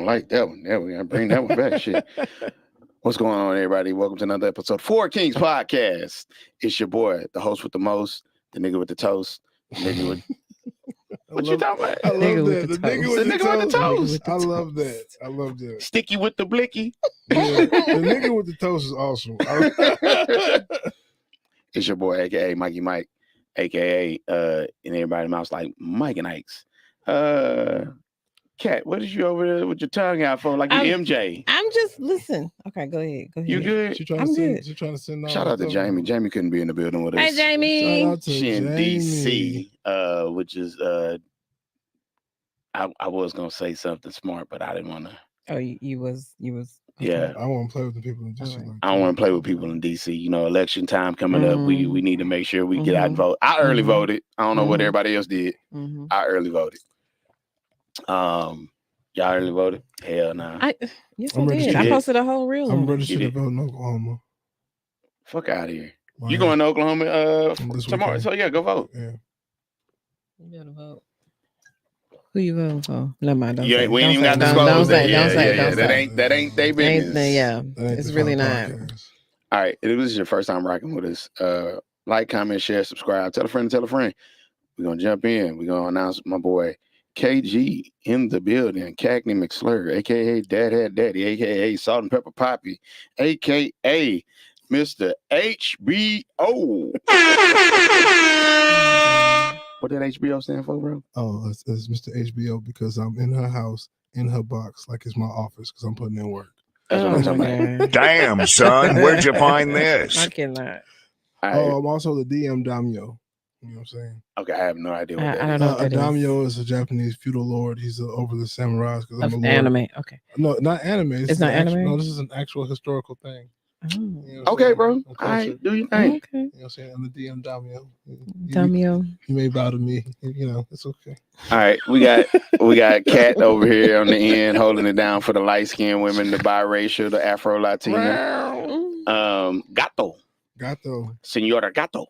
don't like that one. Yeah, we gotta bring that one back. Shit. What's going on, everybody? Welcome to another episode of Four Kings Podcast. It's your boy, the host with the most, the nigga with the toast, the nigga with. What you talking about? I love that. The nigga with the toast. I love that. I love that. Sticky with the blicky. Yeah, the nigga with the toast is awesome. It's your boy, aka Mikey Mike, aka in everybody's mouth like Mike and Ike's. Kat, what is you over there with your tongue out for? Like you MJ. I'm just listen. Okay, go ahead. You good? She trying to send. Shout out to Jamie. Jamie couldn't be in the building with us. Hey, Jamie. Shout out to she in Jamie. DC, which is I was gonna say something smart, but I didn't want to. Oh, you was. Yeah, I want to play with the people in DC. I don't want to play with people in DC. You know, election time coming up. We need to make sure we get out and vote. I early voted. I don't know what everybody else did. I early voted. Y'all early voted? Hell no. Yes, I did. I posted a whole reel. I'm registered to vote in Oklahoma. Fuck out of here. Wow. You going to Oklahoma tomorrow? So yeah, go vote. Yeah. You gotta vote. Who you voting for? Never mind. We ain't even got to disclose that. Don't say. That ain't they business. It's really not. All right. If this is your first time rocking with us, like, comment, share, subscribe. Tell a friend. We're going to jump in. We're going to announce my boy KG in the building. Cagney McSlur, a.k.a. Dad Had Daddy, a.k.a. Salt and Pepper Poppy, a.k.a. Mr. HBO. What did HBO stand for, bro? Oh, it's Mr. HBO because I'm in her house, in her box, like it's my office because I'm putting in work. That's what I'm talking about. Damn, son, where'd you find this? I cannot. Oh, I'm also the DM Daimyo. You know what I'm saying? Okay, I have no idea what that I don't know. A daimyo is a Japanese feudal lord. He's over the samurais. I'm a anime. Okay. No, not anime. It's not anime? No, this is an actual historical thing. Oh. You know okay, bro. All right, do you think? Okay. You know what I'm saying? I'm the DM daimyo. Daimyo. You may bow to me. You know, it's okay. All right, we got Kat over here on the end holding it down for the light-skinned women, the biracial, the Afro-Latina. Gato. Senora Gato.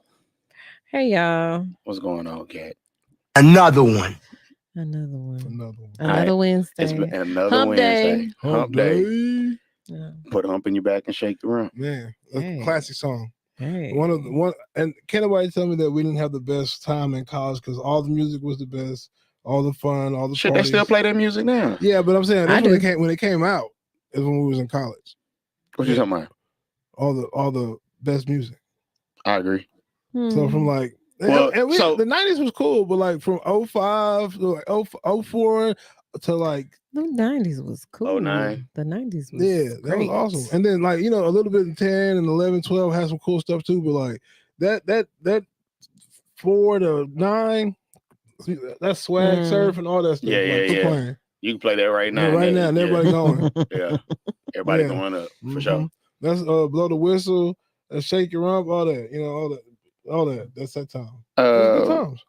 Hey, y'all. What's going on, Kat? Another one. Another Wednesday. It's been another Hump Wednesday. day. Hump day. Yeah. Put a hump in your back and shake the rump. Man, a classic song. Hey. And can't nobody tell me that we didn't have the best time in college because all the music was the best, all the fun, all the shit. parties. They still play that music now. Yeah, but I'm saying that's when it came out is when we was in college. What you talking about? All the best music. I agree. So from like the 90s was cool, but like from 05 to like 04 to like the 90s was cool. 09. The 90s was that great. was awesome. And then like, you know, a little bit in 10 and 11, 12 had some cool stuff too, but like that 4 to 9, that swag surf and all that stuff. Yeah. You can play that right now. Right now, and everybody going. Yeah. Everybody going up for sure. That's blow the whistle, shake your rump, all that, you know, all that. That's that time. Good times.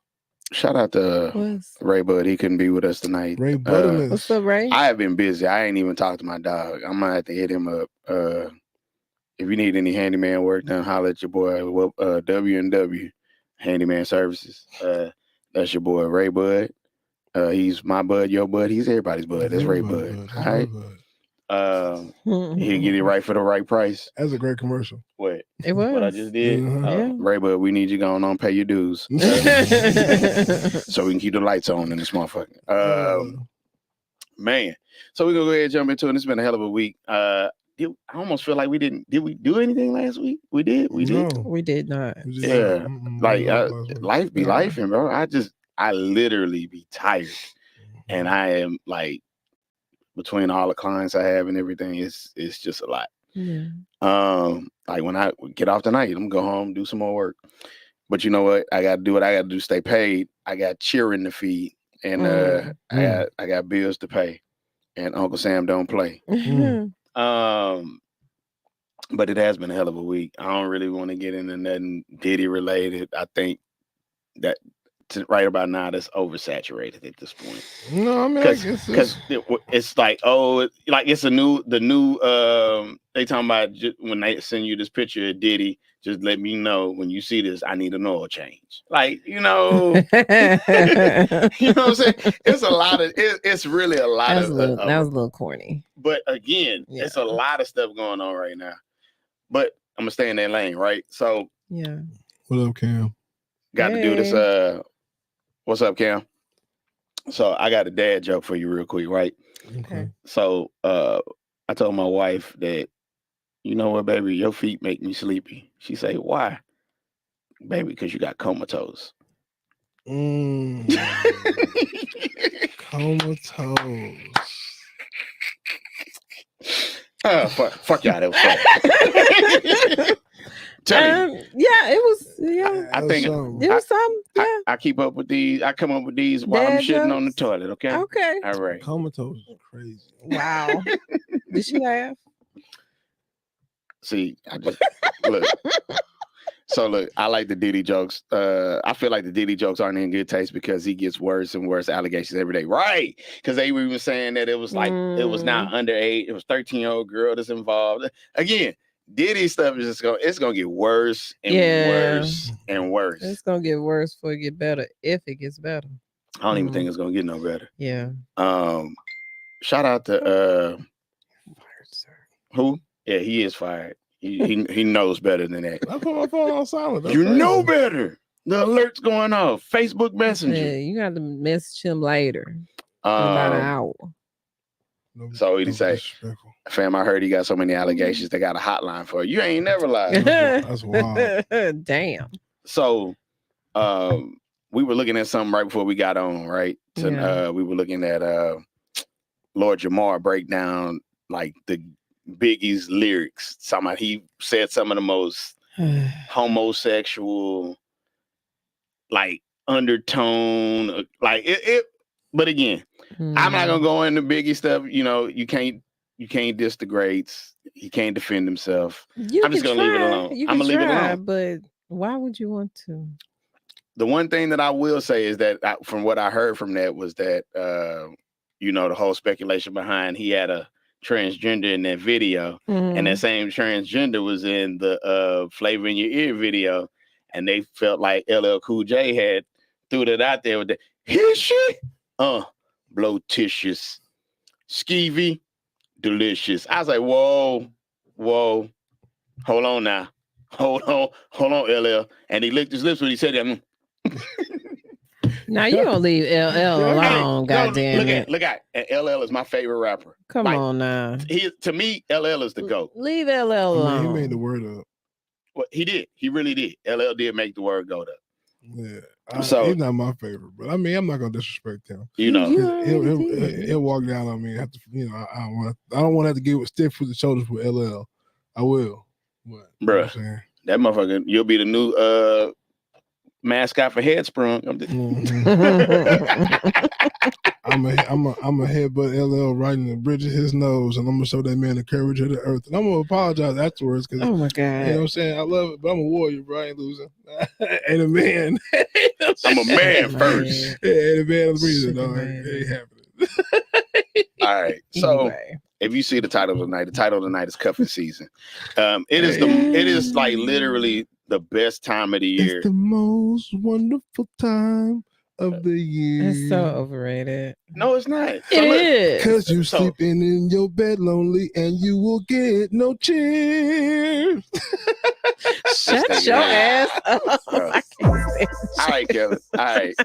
Shout out to Ray Bud. He couldn't be with us tonight. Ray Bud. What's up, Ray? I have been busy. I ain't even talked to my dog. I'm gonna have to hit him up. If you need any handyman work done, holler at your boy W&W Handyman Services. That's your boy Ray Bud. He's my bud, your bud. He's everybody's bud. That's Ray Bud. All right. He'll get it right for the right price. That's a great commercial. What? It was. What I just did? Yeah. Ray Bud, we need you going on pay your dues. So we can keep the lights on in this motherfucker. Man. So we're going to go ahead and jump into it. It's been a hell of a week. I almost feel like did we do anything last week? We did? We did not. Yeah. Life be life, and bro. I literally be tired. And I am like, between all the clients I have and everything, it's just a lot. Yeah. Like when I get off tonight, I'm gonna go home, do some more work. But you know what? I gotta do what I gotta do, stay paid. I got cheering to feed, and I got bills to pay. And Uncle Sam don't play. But it has been a hell of a week. I don't really want to get into nothing Diddy related. I think that right about now that's oversaturated at this point. No, I mean, because it's like, it's the new they talking about when they send you this picture of Diddy just let me know when you see this. I need an oil change. Like, you know, you know what I'm saying? It's a lot of it's really a lot that was of, that was a little corny. but again, Yeah. it's a lot of stuff going on right now. But I'm gonna stay in that lane, right? So Yeah. What up, Cam? got to do this. What's up, Cam? So I got a dad joke for you real quick, right? Okay. So I told my wife that, you know what, baby, your feet make me sleepy. She say, why? Baby, because you got comatose. Comatose. Fuck y'all, that was funny. Tell me. Yeah, it was. Yeah, I think it was something. Yeah. I keep up with these. I come up with these while I'm Dad shitting on the jokes? toilet. Okay. Okay. All right. Comatose is crazy. Wow. Did she laugh? See, I just look. So look, I like the Diddy jokes. I feel like the Diddy jokes aren't in good taste because he gets worse and worse allegations every day. Right. Because they were even saying that it was like it was not underage, it was 13-year-old girl that's involved. Again, Diddy stuff is just it's gonna get worse and worse and worse. It's gonna get worse before it get better, if it gets better. I don't even think it's gonna get no better. Yeah. Shout out to who? Yeah, he is fired. He knows better than that. I put my phone on silent. That's You crazy. know better. The alert's going off. Facebook Messenger. Yeah, you got to message him later. In about an hour. So he'd say, fam, I heard he got so many allegations. They got a hotline for you. You ain't never lied. That's wild. Damn. So we were looking at something right before we got on, right? So we were looking at Lord Jamar break down like the Biggie's lyrics. He said some of the most homosexual, like undertone, like it. But again, I'm not gonna go into Biggie stuff. You know, you can't diss the greats. He can't defend himself. I'm just gonna leave it alone. I'm gonna leave it alone. But why would you want to? The one thing that I will say is that from what I heard from that was that you know, the whole speculation behind he had a transgender in that video, and that same transgender was in the Flavor in Your Ear video, and they felt like LL Cool J had threw that out there with the his shit, blotitious, skeevy, delicious. I was like, whoa, hold on now, hold on, LL, and he licked his lips when he said that. Now you don't leave LL alone, goddamn. Look at LL is my favorite rapper. Come on now. To me, LL is the GOAT. Leave LL alone. He made the word up. Well, he did. He really did. LL did make the word go up. Yeah. So he's not my favorite, but I mean, I'm not gonna disrespect him. You know, he'll walk down on me. I have to, you know, I don't want to have to get stiff for the shoulders with LL. I will, but bruh, you know that motherfucker, you'll be the new mascot for Headsprung. I'm a headbutt LL right in the bridge of his nose, and I'm gonna show that man the courage of the earth, and I'm gonna apologize afterwards because oh my god, you know what I'm saying, I love it, but I'm a warrior, bro. I ain't losing. Ain't a man. I'm a man first. Ain't a man. I'm breathing, dog. It ain't happening. All right, so. Anyway. If you see the title of the night is Kuffin season. It is like literally the best time of the year. It's the most wonderful time of the year. It's so overrated. No, it's not. It is. Because you sleeping in your bed lonely and you will get no cheers. Shut your ass up. All right, Kevin. All right.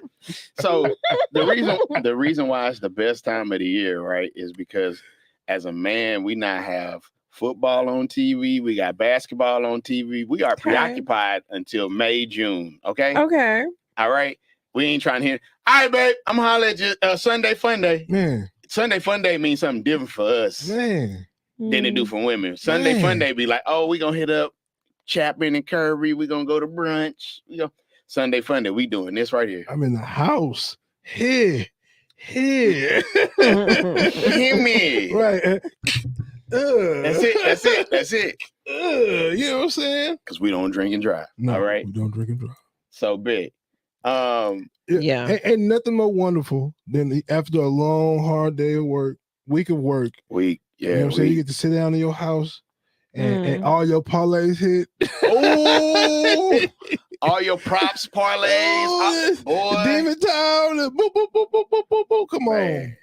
So the reason why it's the best time of the year, right, is because as a man, we not have football on TV. We got basketball on TV. We are preoccupied until May, June. Okay. Okay. All right. We ain't trying to hear. All right, babe. I'm gonna holler at you. Sunday Fun Day. Man. Sunday Fun Day means something different for us. Man. Than it do for women. Sunday Fun Day be like, oh, we gonna hit up Chapman and Kirby. We gonna go to brunch. Sunday Fun Day. We doing this right here. I'm in the house. Here. Hear me. Right. That's it. You know what I'm saying? Because we don't drink and drive. No, all right. We don't drink and drive. So big. Yeah. Ain't nothing more wonderful than after a long, hard day of work, week of work. Yeah. You know what I'm saying? You get to sit down in your house and all your parlays hit. Oh, all your props, parlays, Oh, boy. Demon Town. Boop, boop, boop, boop, boop, boop, boop. Come Man. on.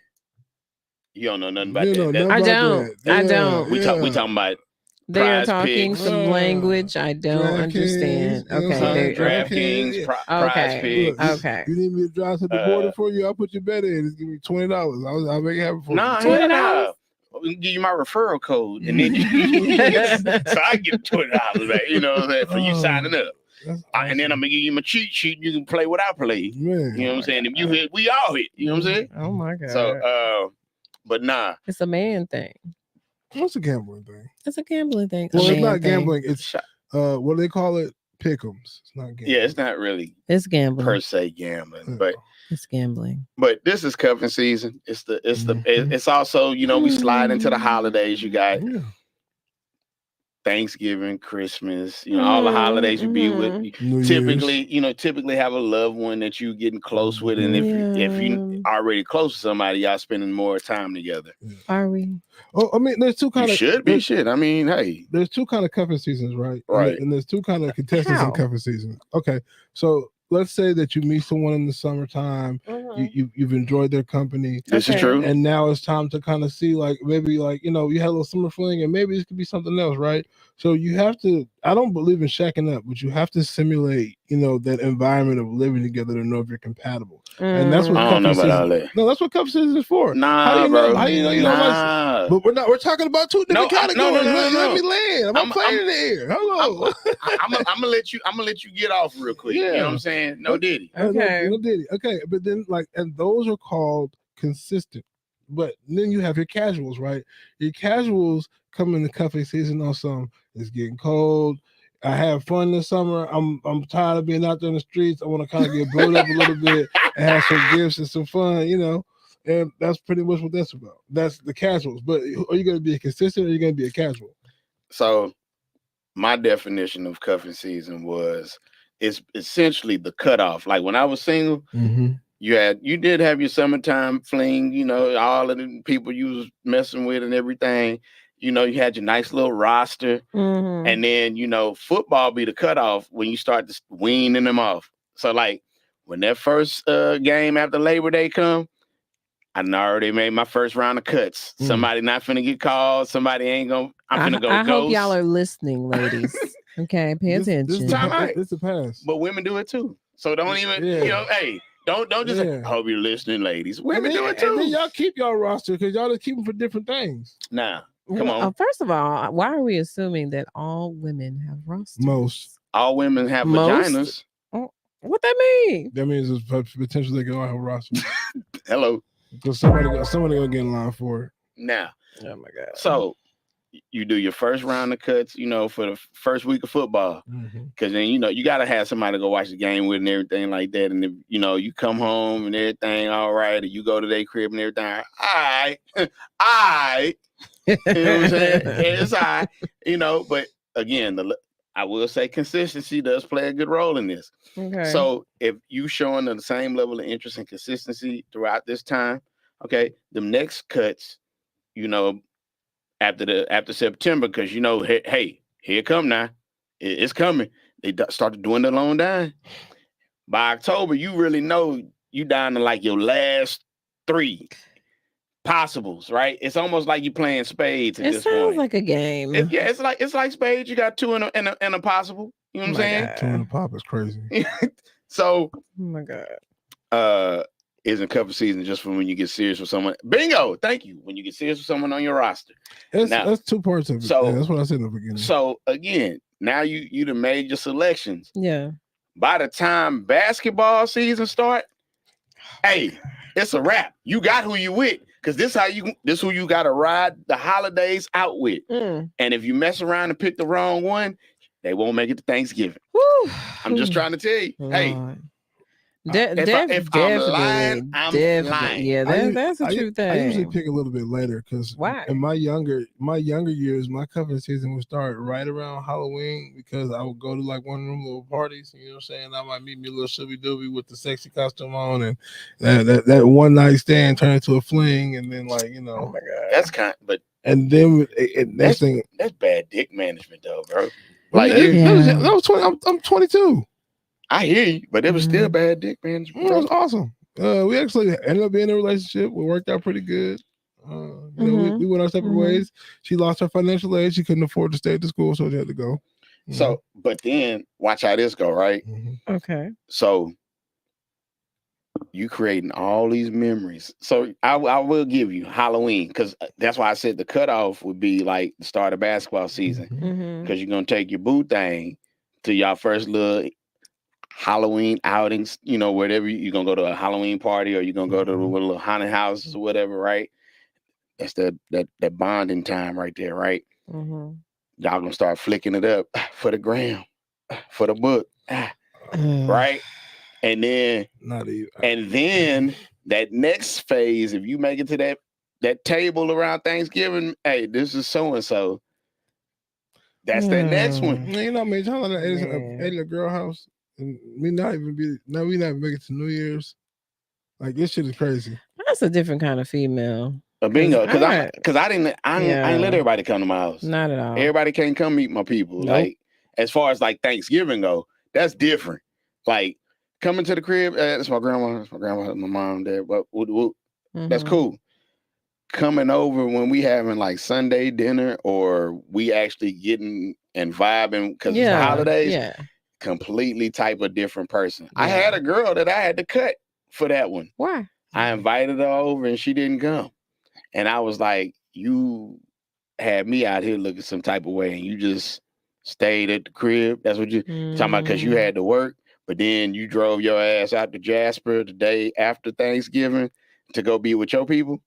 You don't know nothing about You that. know That- nothing I about don't. that. I Yeah, don't. we yeah. talking about They are Prize talking Picks. some language I don't DraftKings, understand. you know what I'm Okay, saying? there. DraftKings, Yeah. Prize Okay. Picks. Look, Okay. you need me to drive to the border for you? I'll put your bet in. Just give me $20. I'll make it happen for Nah, you. hell $20? nah. I'll give you my referral code, and then so I get $20 back. You know what I'm saying, for you signing up. That's And then I'm awesome. gonna give you my cheat sheet. You can play what I play. Man. You know what I'm saying? If you hit, we all hit. You know what I'm saying? Oh my god. So, but nah. It's a man thing. What's a gambling thing? It's a gambling thing. Well, a it's man not thing. gambling. It's what do they call it? Pick'ems. It's not gambling. Yeah, it's not really It's gambling. per se gambling, but It's gambling. this is cuffing season. Mhm. It's also, we slide into the holidays. You got Yeah. Thanksgiving, Christmas, all the holidays you be with. New Typically, Year's. typically have a loved one that you getting close with, and if you already close with somebody, y'all spending more time together. Are we? Oh, I mean, there's two kind You of should be shit. I mean, hey, there's two kind of cuffing seasons, right? Right. And there's two kind of contestants How? in cuffing season. Okay, so let's say that you meet someone in the summertime. You've enjoyed their company. this is Okay. true. And now it's time to kind of see, like, maybe, like, you had a little summer fling, and maybe this could be something else, right? So you have to, I don't believe in shacking up, but you have to simulate, that environment of living together to know if you're compatible. And that's what I don't know cuffing about all season. that. No, that's what cuffing season is for. Nah, how do you bro. know? How do you know you don't like? Nah. But we're talking about two different No, categories. no. Let me land. I'm I'm- playing in the air. Hello. I'm gonna let you get off real quick. You know what I'm saying? No diddy. Okay. No diddy. Okay, but then and those are called consistent. But then you have your casuals, right? Your casuals come in the cuffing season on some. It's getting cold. I have fun this summer. I'm tired of being out there in the streets. I want to kind of get blowed up a little bit and have some gifts and some fun, And that's pretty much what that's about. That's the casuals. But are you going to be a consistent or are you going to be a casual? So my definition of cuffing season it's essentially the cutoff. Like when I was single, you did have your summertime fling, all of the people you was messing with and everything. You had your nice little roster. And then, football be the cutoff when you start to weaning them off. So like when that first game after Labor Day come, I done already made my first round of cuts. Somebody not finna get called. Somebody ain't gonna. I'm finna go I ghost. hope y'all are listening, ladies. Okay, pay attention. This a pass. But women do it too. So don't even. Hey, don't just. Yeah. I hope you're listening, ladies. Women do it And then too. y'all keep y'all roster because y'all just keep them for different things. Nah, come on. First of all, why are we assuming that all women have rosters? Most. All women have Most? vaginas. What that mean? That means there's potential they can all have a roster. Hello. Because somebody gonna get in line for it. Now. Oh my god. So you do your first round of cuts, for the first week of football. Because then, you got to have somebody to go watch the game with and everything like that. And, if, you come home and everything all right, or you go to their crib and everything, all right. You know what I'm saying? It's all right. But again, I will say consistency does play a good role in this. Okay. So if you showing the same level of interest and consistency throughout this time, okay, the next cuts, after September, because hey, here it come now. It's coming. They started doing the loan down. By October, you really know you down to like your last 3 possibles, right? It's almost like you playing spades at this point. It sounds like a game. It's like spades. You got 2 and a possible. You know what I'm saying? God. 2 in a pop is crazy. So, Oh my god. Isn't cuffing season just for when you get serious with someone? Bingo! Thank you. When you get serious with someone on your roster. That's 2 parts of it. So that's what I said in the beginning. So again, now you done made your selections. Yeah. By the time basketball season start, hey, it's a wrap. You got who you with, because this who you got to ride the holidays out with. And if you mess around and pick the wrong one, they won't make it to Thanksgiving. Whew. I'm just trying to tell you. Hey. If I'm lying, I'm lying. Yeah, that's a true thing. I usually pick a little bit later because Why? in my younger years, my cuffing season would start right around Halloween because I would go to like one of them little parties. You know what I'm saying? I might meet me a little shooby dooby with the sexy costume on, and that one night stand turned into a fling, and then like Oh my god, That's but and then next thing that's bad dick management though, bro. like Like that was 20. I'm 22. I hear you, but it was still bad dick management. It was awesome. We actually ended up being in a relationship. We worked out pretty good. You know, we went our separate ways. She lost her financial aid. She couldn't afford to stay at the school, so she had to go. So, but then watch how this go, right? Okay. So you creating all these memories. So I will give you Halloween because that's why I said the cutoff would be like the start of basketball season because you're gonna take your boo thing to y'all first little Halloween outings, you know, whatever you're gonna go to a Halloween party or you're gonna go to a little haunted houses or whatever, right? That's that bonding time right there, right? Y'all gonna start flicking it up for the gram, for the book, right? And then that next phase, if you make it to that table around Thanksgiving, hey, this is so and so. That's that next one. You know, man, y'all at a girl house. And we not even make it to New Year's. Like this shit is crazy. That's a different kind of female. A bingo, because I didn't let everybody come to my house. Not at all. Everybody can't come meet my people. Nope. Like as far as like Thanksgiving go, that's different. Like coming to the crib, that's my grandma, my mom, dad. But that's cool. Coming over when we having like Sunday dinner or we actually getting and vibing because it's the holidays. Yeah. Completely type of different person. Yeah. I had a girl that I had to cut for that one. Why? I invited her over and she didn't come. And I was like, you had me out here looking some type of way and you just stayed at the crib. That's what you talking about because you had to work, but then you drove your ass out to Jasper the day after Thanksgiving to go be with your people.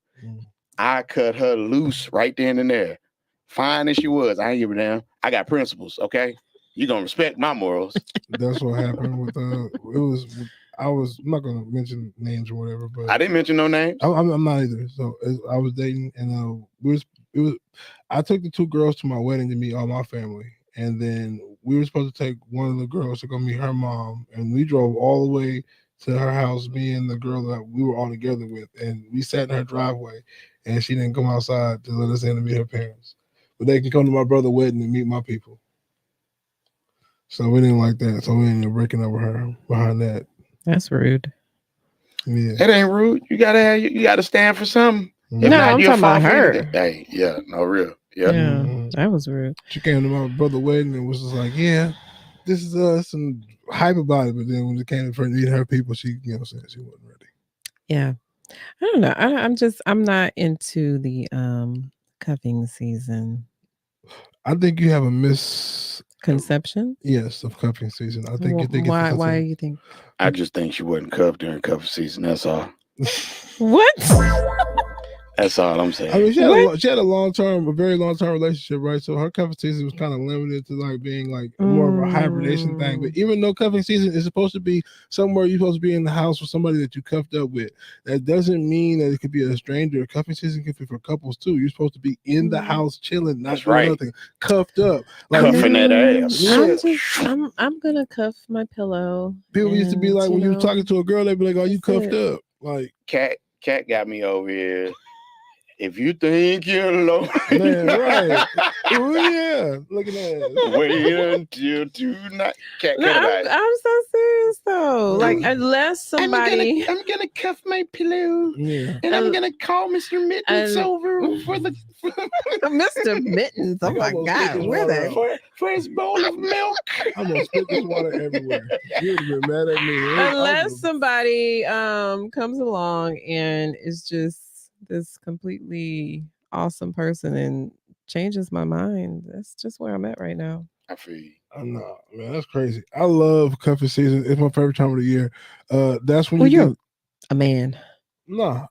I cut her loose right then and there. Fine as she was. I ain't give a damn. I got principles, okay? You're going to respect my morals. That's what happened with I'm not going to mention names or whatever, but I didn't mention no names. I'm not either. So I was dating and I took the two girls to my wedding to meet all my family. And then we were supposed to take one of the girls to go meet her mom. And we drove all the way to her house, me and the girl that we were all together with. And we sat in her driveway and she didn't come outside to let us in to meet her parents. But they can come to my brother's wedding and meet my people. So we didn't like that. So we ended up breaking up with her behind that. That's rude. Yeah. It ain't rude. You gotta stand for something. No, I'm talking about her. Hey, yeah, no real. Yeah. That was rude. She came to my brother's wedding and was just like, yeah, this is us and hype about it. But then when it came to meeting her people, she, you know, said she wasn't ready. Yeah. I don't know. I'm not into the cuffing season. I think you have a misconception. Yes, of cuffing season. I think you think why do you think? I just think she wasn't cuffed during cuffing season. That's all. What? That's all I'm saying. I mean, she had a very long term relationship, right? So her cuffing season was kind of limited to like being like more of a hibernation thing. But even though cuffing season is supposed to be somewhere you're supposed to be in the house with somebody that you cuffed up with, that doesn't mean that it could be a stranger. Cuffing season could be for couples too. You're supposed to be in the house chilling, not doing nothing, cuffed up, like cuffing that ass. I'm gonna cuff my pillow. People used to be like, when you were talking to a girl, they'd be like, "Oh, you cuffed up?" Like Cat got me over here. If you think you're alone, man, right? Oh yeah, look at that. Wait until tonight. I'm so serious though. Like unless somebody, I'm gonna cuff my pillow, and I'm gonna call Mr. Mittens over for Mr. Mittens. Oh my God, where that for his bowl of milk? I'm gonna spit this water everywhere. You'd have been mad at me. Unless somebody comes along and is just this completely awesome person and changes my mind. That's just where I'm at right now. I feel you. No, man, that's crazy. I love cuffing season. It's my favorite time of the year. That's when you're a man. No,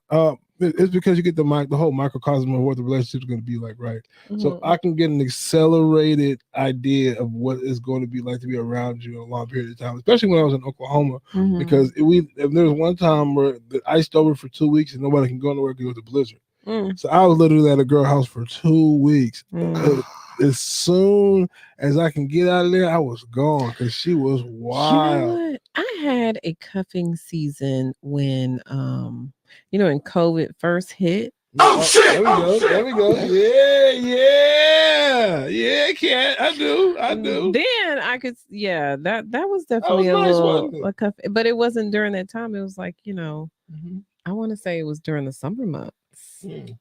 It's because you get the whole microcosm of what the relationship is going to be like, right? So Mhm. I can get an accelerated idea of what it's going to be like to be around you in a long period of time, especially when I was in Oklahoma. Mhm. Because if there was one time where it iced over for 2 weeks and nobody can go nowhere because it was a blizzard. Mm. So I was literally at a girl house for 2 weeks. Mm. As soon as I can get out of there, I was gone because she was You know wild. what? I had a cuffing season when when COVID first hit. Oh shit! There we go. There we go. Yeah, Cat. I do. Then I could, that was definitely was a nice, little wasn't it? a cuff, but it wasn't during that time. It was like, Mhm. I want to say it was during the summer months, Mm.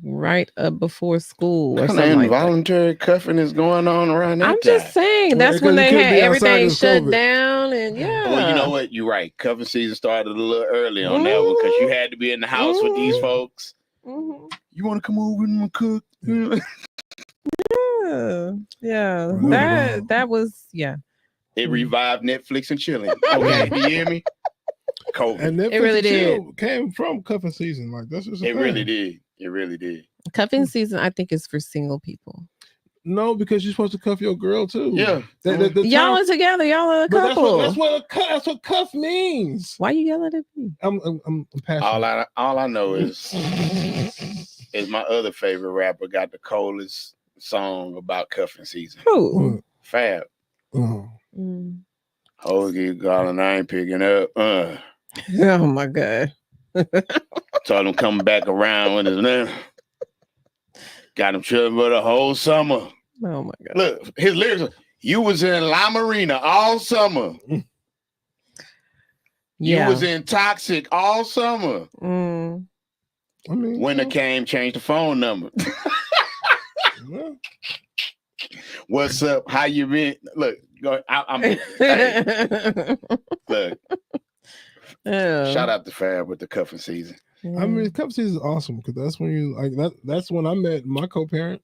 right up before school or What kind something of like that. involuntary cuffing is going on around that I'm time? just saying Well, that's when because you they couldn't had be outside everything 'cause shut COVID. down, and Well, you know what? You're right. Cuffing season started a little early on that one because you had to be in the house with these folks. Mhm. You want to come over and cook? Yeah, Well, that was It revived Netflix and chilling. Okay, you hear me? COVID. And Netflix really and chill came from cuffing season. Like that's just a It thing. really did. It really did. Cuffing season. I think is for single people. No, because you're supposed to cuff your girl too. Yeah. The Y'all term- are together. Y'all are a but couple. that's what cuff means. Why you yelling at me? I'm passionate. All I know is my other favorite rapper got the coldest song about cuffing season. Who? Fab. Oh. Mm. Hoes keep calling, I ain't picking up. Oh my god. Told him coming back around with his name. Got him chilling for the whole summer. Oh my god. Look, his lyrics are, you was in La Marina all summer. Yeah. You was in Toxic all summer. Mm. I mean, Winter came, changed the phone number. well, What's up? How you been? Look, I'm hey, look. Shout out to Fab with the cuffing season. I mean, cuff season is awesome because that's when you like that. That's when I met my co-parent.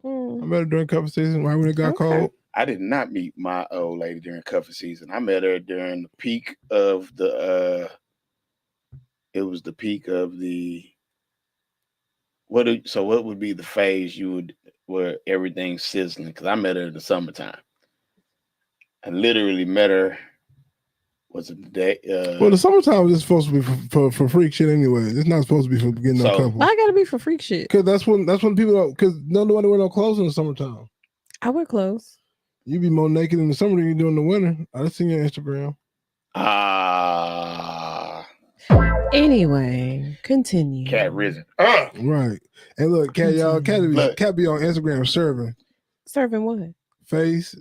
I met her during cuffing season right when it got cold. I did not meet my old lady during cuffing season. I met her during the peak of the. It was the peak of the. What would be the phase where everything's sizzling? Because I met her in the summertime. I literally met her. Was it the day? Well, the summertime is supposed to be for freak shit anyway. It's not supposed to be for getting no couple. Why gotta be for freak shit? Because that's when people don't. Because nobody wear no clothes in the summertime. I wear clothes. You be more naked in the summer than you do in the winter. I just seen your Instagram. Anyway, continue. Cat risen. Right. And look, Cat, y'all, Cat be on Instagram serving. Serving what? Face,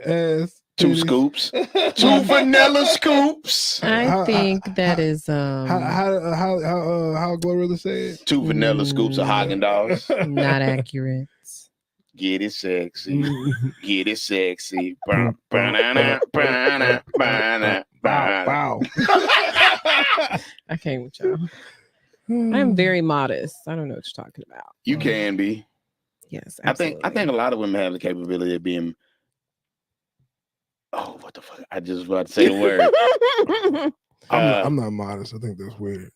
ass, 2 scoops. 2 vanilla scoops. I think that is how Glorilla said. 2 vanilla scoops of Haagen-Dazs. Not accurate. Get it sexy. Get it sexy. Wow. I can't with y'all. I'm very modest. I don't know what you're talking about. You can be. Yes, absolutely. I think a lot of women have the capability of being. Oh, what the fuck! I just was about to say the word. I'm not modest. I think that's weird.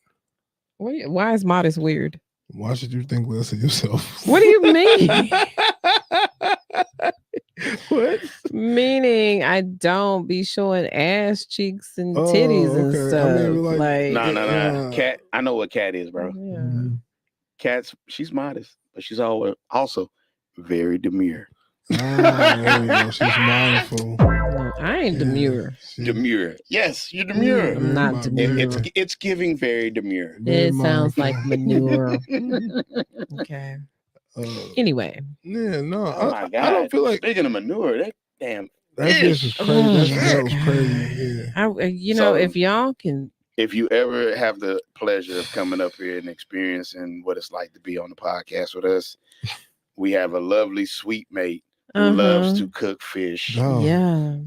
Why is modest weird? Why should you think less of yourself? What do you mean? What? Meaning I don't be showing ass cheeks and titties and stuff. I mean, no. Cat, I know what Cat is, bro. Yeah. Cat's she's modest, but she's also very demure. There you go. She's mindful. No, I ain't demure. Demure. Yes, you're demure. I'm not demure. It's giving very demure. It sounds like manure. Okay. Anyway. Yeah, no. Oh my God. I don't feel like speaking of manure, that damn that bitch is crazy. That was crazy. Yeah. If y'all can. If you ever have the pleasure of coming up here and experiencing what it's like to be on the podcast with us, we have a lovely sweet mate who loves to cook fish. Oh. Yeah.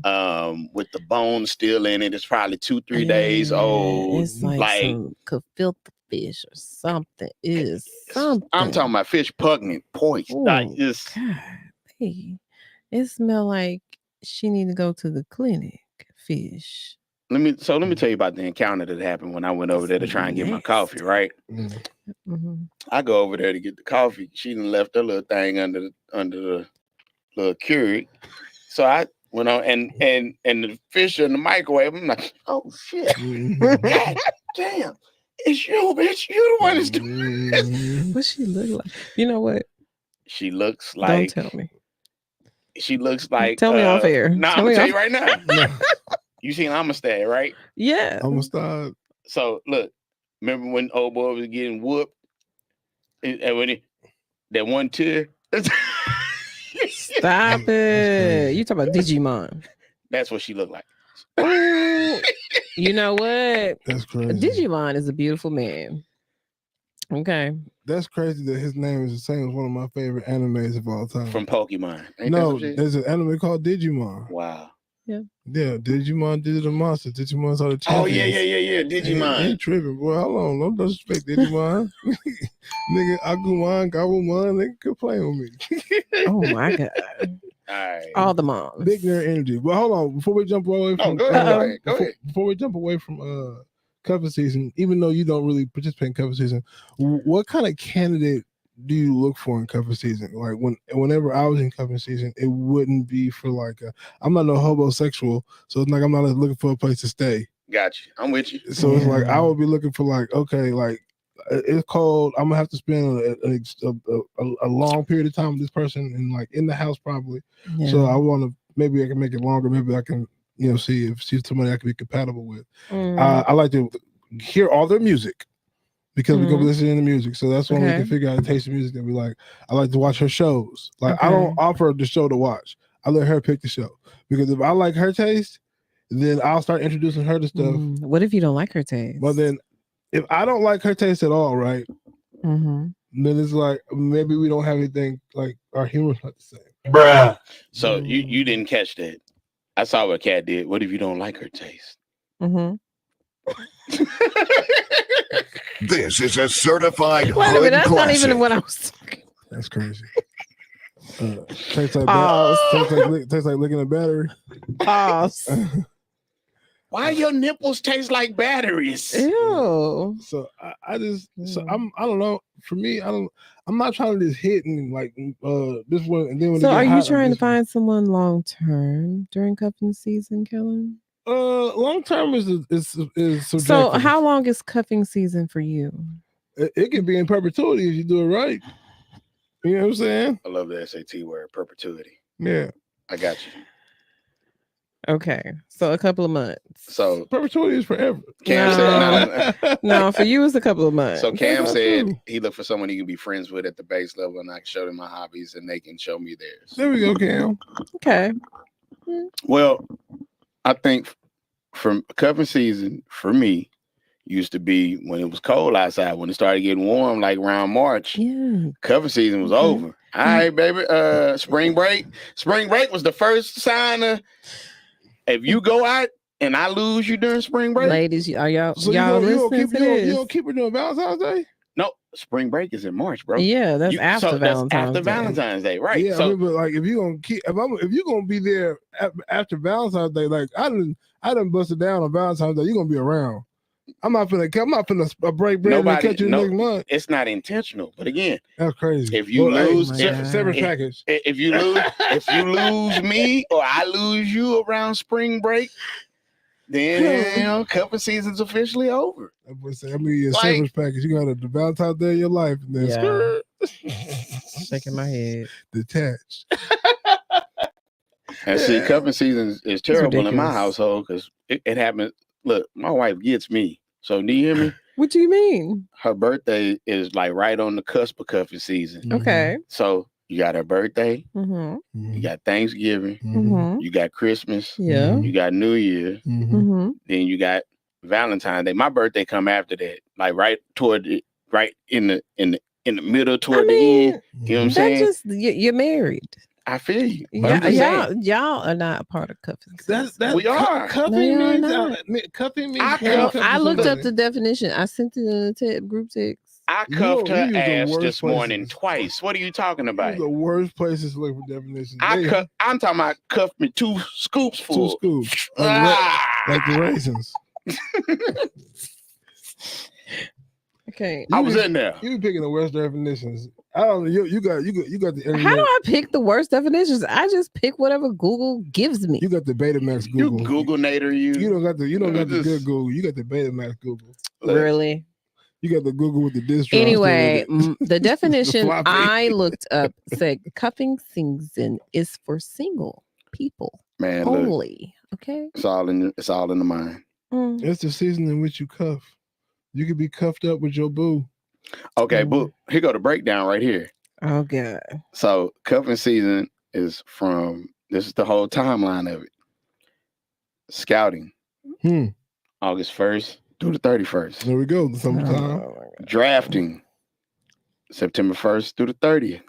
With the bones still in it. It's probably 2-3 days old. It's like some gefilte fish or something. Something. I'm talking about fish pungent, poised. Like this. God, hey, it smell like she need to go to the clinic. Fish. let me tell you about the encounter that happened when I went over there to try and get my coffee, right? I go over there to get the coffee. She done left her little thing under the little Keurig. So I went on and the fish in the microwave. I'm like, oh shit. God damn. It's you, bitch. You the one that's doing this. What she look like? You know what? She looks like. Don't tell me. She looks like. Tell me off air. Nah, I'm gonna tell you right now. You seen Amistad, right? Yeah. Amistad. So look, remember when old boy was getting whooped, and when that one tear. Stop it. You talking about Digimon? That's what she looked like. Ooh, you know what? That's crazy. Digimon is a beautiful man. Okay. That's crazy that his name is the same as one of my favorite animes of all time. From Pokemon. Ain't no, there's an anime called Digimon. Wow. Yeah. Yeah, Digimon Digital Monster. Digimon's all the champions. Oh yeah. Digimon. Ain't tripping, boy. Hold on, don't disrespect Digimon. Nigga, Agumon, Gabumon, they could play with me. Oh my god. All right. All the moms. Big nerd energy. But hold on, before we jump away from go ahead. Before we jump away from Kuffin season, even though you don't really participate in Kuffin season, what kind of candidate do you look for in Kuffin season? Like whenever I was in Kuffin season, it wouldn't be for like I'm not no homosexual, so it's like I'm not looking for a place to stay. Got you. I'm with you. So it's like I would be looking for like, okay, like it's cold. I'm gonna have to spend a long period of time with this person and like in the house probably. Yeah. So I want to maybe I can make it longer. Maybe I can see somebody I can be compatible with. I like to hear all their music. Because we're gonna be listening to music, so that's when we can figure out the taste of music that we like. I like to watch her shows. Like I don't offer the show to watch. I let her pick the show because if I like her taste, then I'll start introducing her to stuff. What if you don't like her taste? Well, then if I don't like her taste at all, right? Then it's like maybe we don't have anything like our humor's not the same. Bruh. So you didn't catch that. I saw what Kat did. What if you don't like her taste? This is a certified Wait a minute, that's classic. not even what I was talking. That's crazy. Tastes like licking a battery. Why your nipples taste like batteries? Ew. So I don't know. For me, I'm not trying to just hit and like this one and then when so are you trying to find someone long term during cuffing season, Kellen? Long term is subjective. So how long is cuffing season for you? It can be in perpetuity if you do it right. You know what I'm saying? I love the SAT word, perpetuity. Yeah. I got you. Okay. So a couple of months. So perpetuity is forever. Cam said no, for you it's a couple of months. So Cam said he looked for someone he can be friends with at the base level and I can show them my hobbies and they can show me theirs. There we go, Cam. Okay. Well, I think from cuffing season for me used to be when it was cold outside. When it started getting warm, like around March, cuffing season was over. All right, baby. Spring break. Spring break was the first sign of if you go out and I lose you during spring break. Ladies, are y'all so y'all you listening? You don't keep her doing Valentine's Day? No, spring break is in March, bro. Yeah, that's after Valentine's Day, right? Yeah, so, but like if you're gonna be there after Valentine's Day, like I done busted down on Valentine's Day, you're gonna be around. I'm not finna break bread and catch you next month. It's not intentional, but again, that's crazy. If you lose severance package, if you lose me or I lose you around spring break, then cuffing season's officially over. I mean, severance package. You got the Valentine's Day of your life, and then shaking my head, detached. And see, cuffing season is terrible in my household because it happens. Look, my wife gets me. So do you hear me? What do you mean? Her birthday is like right on the cusp of cuffing season. Okay. So you got her birthday. You got Thanksgiving. You got Christmas. Yeah. You got New Year. Then you got Valentine's Day. My birthday come after that, like right in the middle toward the end. You know what I'm saying? Just you're married. I feel you. Y'all are not a part of cuffing. That's we are. Cuffing means cuffing means. I looked up the definition. I sent it in the group text. I cuffed her ass this morning twice. What are you talking about? The worst places to look for definitions. I'm talking about cuffed me 2 scoops full. 2 scoops. like the raisins. Okay. I was in there. You be picking the worst definitions. I don't know. You got the internet. How do I pick the worst definitions? I just pick whatever Google gives me. You got the Betamax Google. You Google Nader. You don't got the just- good Google. You got the Betamax Google. Look, Really? You got the Google with the disk drive. Anyway, the definition floppy. I looked up said cuffing season is for single people man, look, only. Okay. it's all in the mind. Mm. It's the season in which you cuff. You could be cuffed up with your boo. Okay, but here go the breakdown right here. Oh God. So cuffing season is from this is the whole timeline of it. Scouting, August 1st through the 31st. There we go. The summertime. Oh, my God. Drafting, September 1st through the 30th.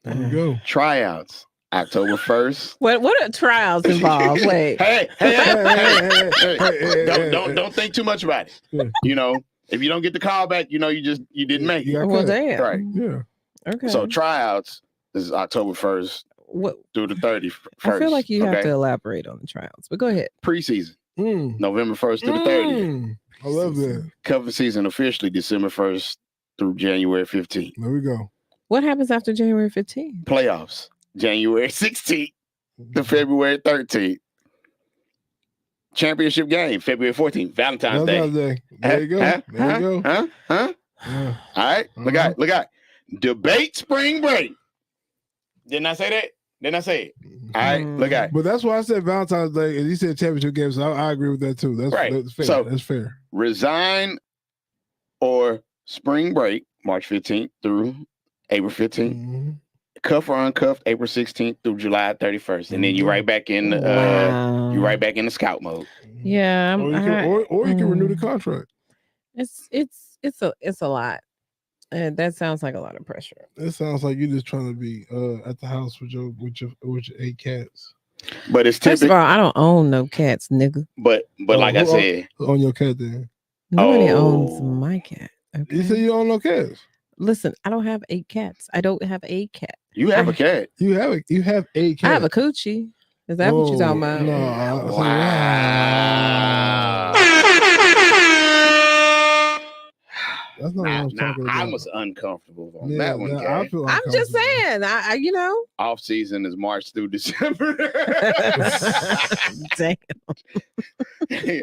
There we go. Tryouts, October 1st. What are trials involved? Wait. Hey, Hey. don't think too much about it. Yeah. You know, if you don't get the call back, you know you didn't make it. You got Well, cut. damn. Right. Yeah. Okay. So tryouts is October 1st what? through the 31st. I feel like you have okay? to elaborate on the trials, but go ahead. Preseason, Mm. November 1st through the 30th. I love that. Cover season officially December 1st through January 15th. There we go. What happens after January 15th? Playoffs, January 16th to February 13th. Championship game, February 14th, Valentine's Day. There you go. There you go. Huh? Yeah. All right. Look out. Look out. Debate spring break. Didn't I say that? Didn't I say it? All right. Look out. But that's why I said Valentine's Day, and you said championship game, so I agree with that too. That's Right. That's fair. So- That's fair. Resign or spring break, March 15th through April 15th. Mhm. Cuff or uncuffed, April 16th through July 31st. And then you Mhm. right back in the Wow. you right back in the scout mode. Yeah, Or you can renew the Mm. contract. it's a lot, and that sounds like a lot of pressure. It sounds like you're just trying to be at the house with your 8 cats. But it's First of typical. all, I don't own no cats, nigga. But like I who- said, On your cat then. Nobody Oh. owns my cat. Okay? You say you don't know cats. Listen, I don't have 8 cats. I don't have a cat. you have a cat. You have 8 cats. I have a coochie. Is that what you're talking about? No, Wow. That's not what I was talking about. I was uncomfortable on Yeah, that one. I Kat. feel I'm just uncomfortable. saying. I you know. Off season is March through December. Damn.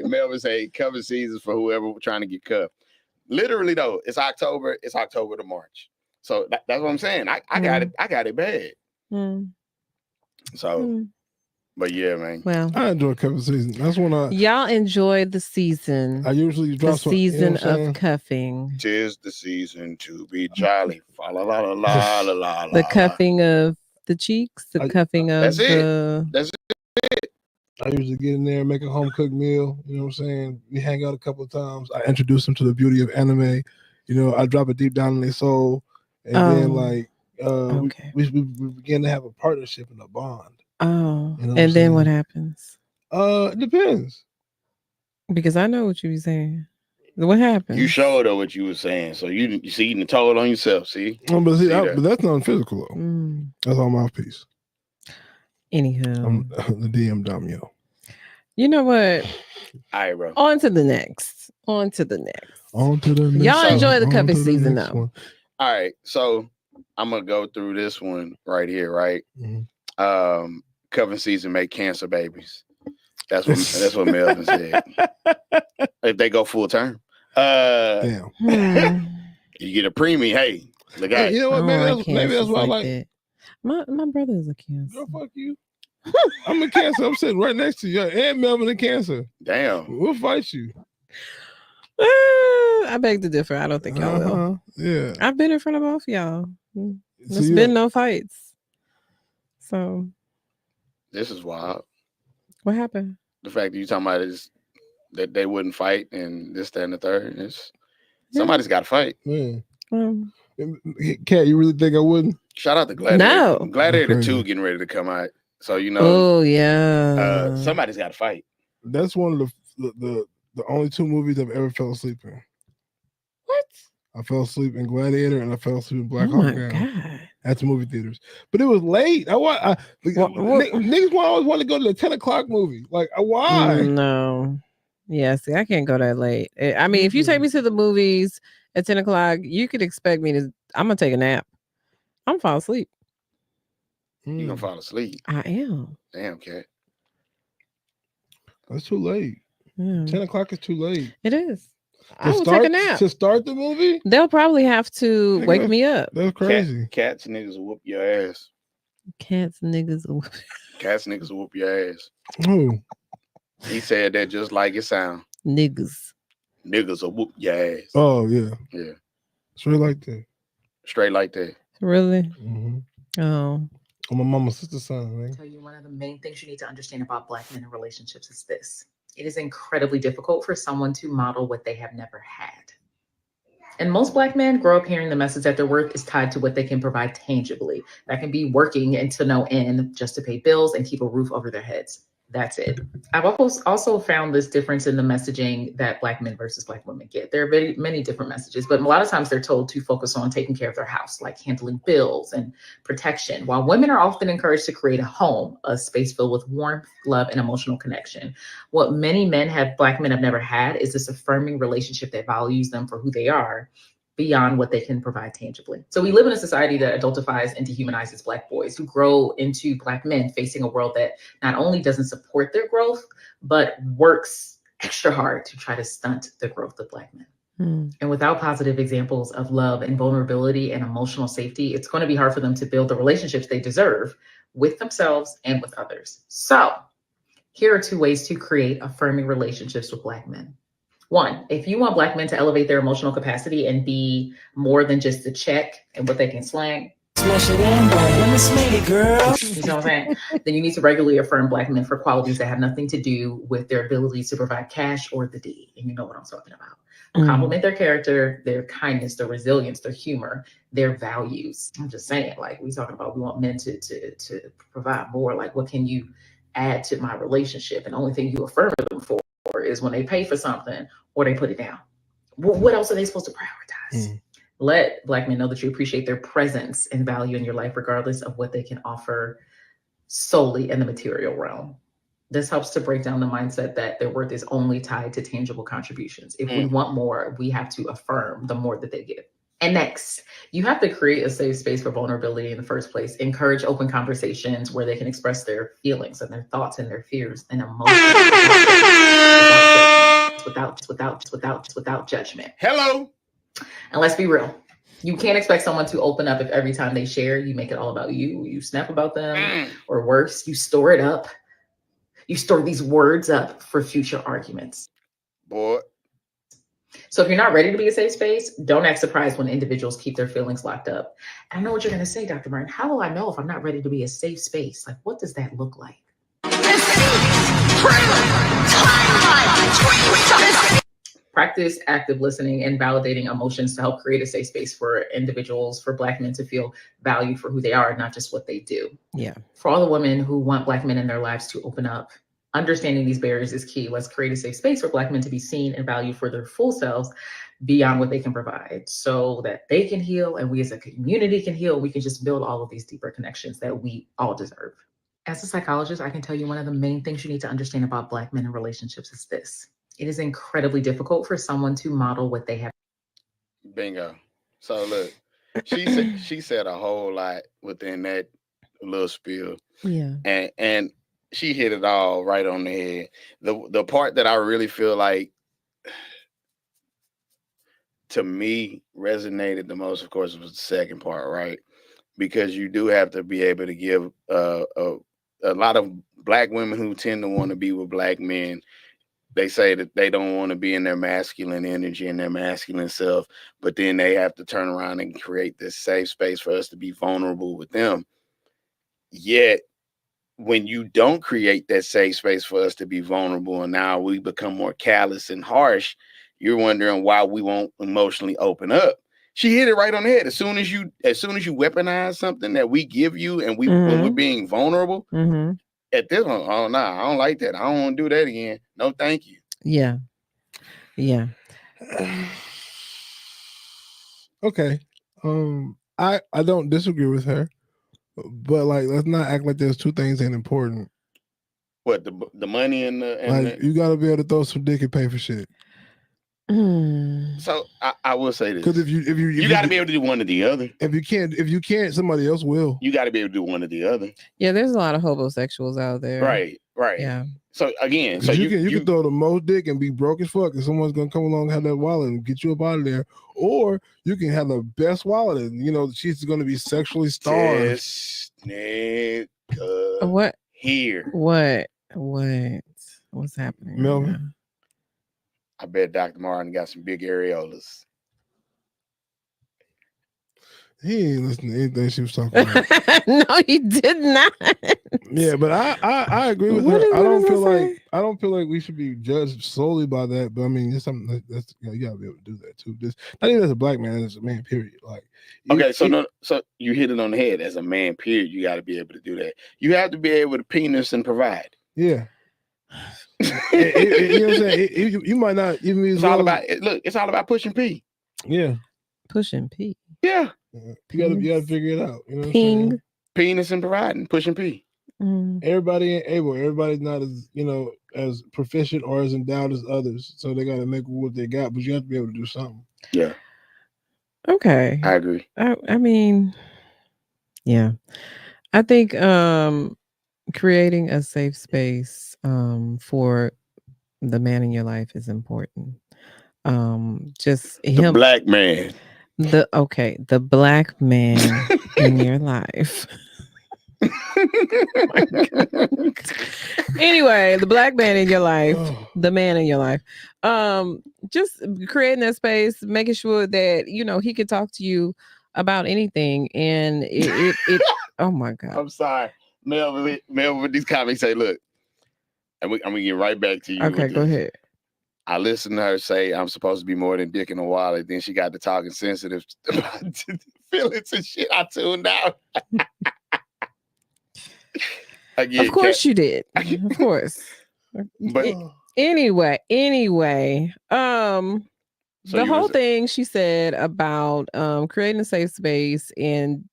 Melvin say cover seasons for whoever trying to get cuffed. Literally though, it's October to March. So that's what I'm saying. I got it. I got it bad. Mm, So, mm. but yeah, man. Well, I enjoy cuffing season. That's when y'all enjoy the season. I usually The drop some. You know season what I'm saying? of cuffing. 'Tis the season to be jolly. Fa la la la la la la. The cuffing of the cheeks. The cuffing of That's it. the. That's I usually get in there, make a home cooked meal. You know what I'm saying? We hang out a couple of times. I introduce them to the beauty of anime. You know, I drop it deep down in their soul, and then Oh, like okay. we begin to have a partnership and a bond. Oh, You know what I'm and then what saying? happens? It depends. Because I know what you be saying. What happened? You showed her what you were saying. So you see, you done told on yourself. See? But see, See that? but that's not physical though. Mm. That's all mouthpiece. Anyhow, I'm the DM Damio. you know what? All right, bro. On to the next. On to the next. On to the next Y'all one. enjoy the On cuffing to the season, next though. one. All right. So I'm gonna go through this one right here, right? Mhm. Cuffing season make cancer babies. That's what Melvin said. If they go full term. Damn. Hmm. You get a preemie. Hey, look Hey, at you know what? Oh, Maybe I that's cancers why I like. that. My brother is a cancer. Girl, fuck you. I'm in cancer. I'm sitting right next to you. And Melvin in cancer. damn. We'll fight you. I beg to differ. I don't think y'all will. Uh-huh. Yeah. I've been in front of both y'all. So There's you been don't- no fights. So This is wild. what happened? The fact that you talking about is that they wouldn't fight and this, that, and the third. It's Yeah. somebody's got to fight. Man. Um, Cat, you really think I wouldn't? Shout out to Gladiator. No. Gladiator Crazy. 2 getting ready to come out. So you know, oh yeah. somebody's got to fight. That's one of the only 2 movies I've ever fell asleep in. What? I fell asleep in Gladiator and I fell asleep in Oh Black my Hawk Down god. at the movie theaters. But it was late. What- Niggas always want to go to the 10 o'clock movie. Like, why? No. Yeah, see, I can't go that late. I mean, if you take me to the movies at 10 o'clock, you could expect me to. I'm gonna take a nap. I'm gonna fall asleep. You gonna fall asleep? I am. Damn, cat. That's too late. Yeah. 10 o'clock is too late. It is. I To will start, take a nap. to start the movie? They'll probably have to Nigga, wake me up. That's crazy. Cats niggas will whoop your ass. Cats, niggas. Cats niggas will whoop your ass. Who? He said that just like it sound. Niggas. Niggas will whoop your ass. Oh, yeah. Yeah. Straight like that. Straight like that. Really? Mm-hmm. Oh. I'm my mama's sister's son, man. I'll tell you one of the main things you need to understand about Black men in relationships is this. It is incredibly difficult for someone to model what they have never had. And most Black men grow up hearing the message that their worth is tied to what they can provide tangibly. That can be working into no end just to pay bills and keep a roof over their heads. That's it. I've also found this difference in the messaging that Black men versus Black women get. There are very many different messages, but a lot of times they're told to focus on taking care of their house, like handling bills and protection, while women are often encouraged to create a home, a space filled with warmth, love, and emotional connection. What many Black men have never had is this affirming relationship that values them for who they are beyond what they can provide tangibly. So we live in a society that adultifies and dehumanizes Black boys who grow into Black men facing a world that not only doesn't support their growth, but works extra hard to try to stunt the growth of Black men. And without positive examples of love and vulnerability and emotional safety, it's going to be hard for them to build the relationships they deserve with themselves and with others. So here are 2 ways to create affirming relationships with Black men. 1, if you want Black men to elevate their emotional capacity and be more than just a check and what they can slang, smash it in, let me smack it, girl. You know what I'm saying? Then you need to regularly affirm Black men for qualities that have nothing to do with their ability to provide cash or the D. And you know what I'm talking about. Compliment their character, their kindness, their resilience, their humor, their values. I'm just saying, like we talking about, we want men to provide more. Like, what can you add to my relationship? And the only thing you affirm them for is when they pay for something or they put it down. What else are they supposed to prioritize? Let Black men know that you appreciate their presence and value in your life, regardless of what they can offer solely in the material realm. This helps to break down the mindset that their worth is only tied to tangible contributions. If we want more, we have to affirm the more that they give. And next, you have to create a safe space for vulnerability in the first place. Encourage open conversations where they can express their feelings and their thoughts and their fears and emotions without judgment. Hello. And let's be real. You can't expect someone to open up if every time they share, you make it all about you. You snap about them, or worse, you store it up. You store these words up for future arguments. Boy. So if you're not ready to be a safe space, don't act surprised when individuals keep their feelings locked up. I know what you're going to say, Dr. Martin. How will I know if I'm not ready to be a safe space? Like, what does that look like? Practice active listening and validating emotions to help create a safe space for individuals, for Black men to feel valued for who they are, not just what they do. Yeah. For all the women who want Black men in their lives to open up, understanding these barriers is key. Let's create a safe space for Black men to be seen and valued for their full selves beyond what they can provide, so that they can heal and we as a community can heal. We can just build all of these deeper connections that we all deserve. As a psychologist, I can tell you one of the main things you need to understand about Black men in relationships is this. It is incredibly difficult for someone to model what they have. Bingo. So look, she said a whole lot within that little spiel. Yeah. And she hit it all right on the head. The part that I really feel like to me resonated the most, of course, was the second part, right? Because you do have to be able to give a lot of Black women who tend to want to be with Black men. They say that they don't want to be in their masculine energy and their masculine self, but then they have to turn around and create this safe space for us to be vulnerable with them. Yet, when you don't create that safe space for us to be vulnerable and now we become more callous and harsh, you're wondering why we won't emotionally open up. She hit it right on the head. As soon as you weaponize something that we give you and when we're being vulnerable, at this one, oh no, I don't like that. I don't want to do that again. No, thank you. Yeah. Yeah. Okay. I don't disagree with her, but like, let's not act like there's 2 things ain't important. What the money and Like you gotta be able to throw some dick and pay for shit. So I will say this. Because if you got to be able to do one or the other. If you can't, somebody else will. You got to be able to do one or the other. Yeah, there's a lot of homosexuals out there. Right. Yeah. So again, so you can throw the most dick and be broke as fuck, and someone's gonna come along and have that wallet and get you up out of there, or you can have the best wallet, and she's gonna be sexually starved. This nigga What? here? What's happening? Melvin? I bet Dr. Martin got some big areolas. He ain't listening to anything she was talking about. No, he did not. Yeah, but I agree with her. I don't feel like we should be judged solely by that. But I mean, it's something that's you gotta be able to do that too. This not even as a black man, as a man. Period. Like, okay, so you hit it on the head. As a man, period, you got to be able to do that. You have to be able to penis and provide. Yeah. You know what I'm saying? You might not even be. It's all about it's all about pushing P. Yeah. Pushing P. Yeah. You gotta figure it out. You know what I'm Ping. saying? Penis and providing, pushing P. Everybody ain't able. Everybody's not as as proficient or as endowed as others. So they gotta make what they got, but you have to be able to do something. Yeah. Okay. I agree. I mean, yeah. I think creating a safe space for the man in your life is important. Just the black man. The black man in your life. Anyway, the black man in your life, the man in your life. Just creating that space, making sure that he can talk to you about anything, and it oh my God. I'm sorry, Melvin. With these comments, say, look, and I'm gonna get right back to you. Okay, go ahead. I listened to her say I'm supposed to be more than dick in a wallet. Then she got to talking sensitive feelings and shit. I tuned out. Again, of course you did. Of course. But anyway, so the whole thing she said about creating a safe space and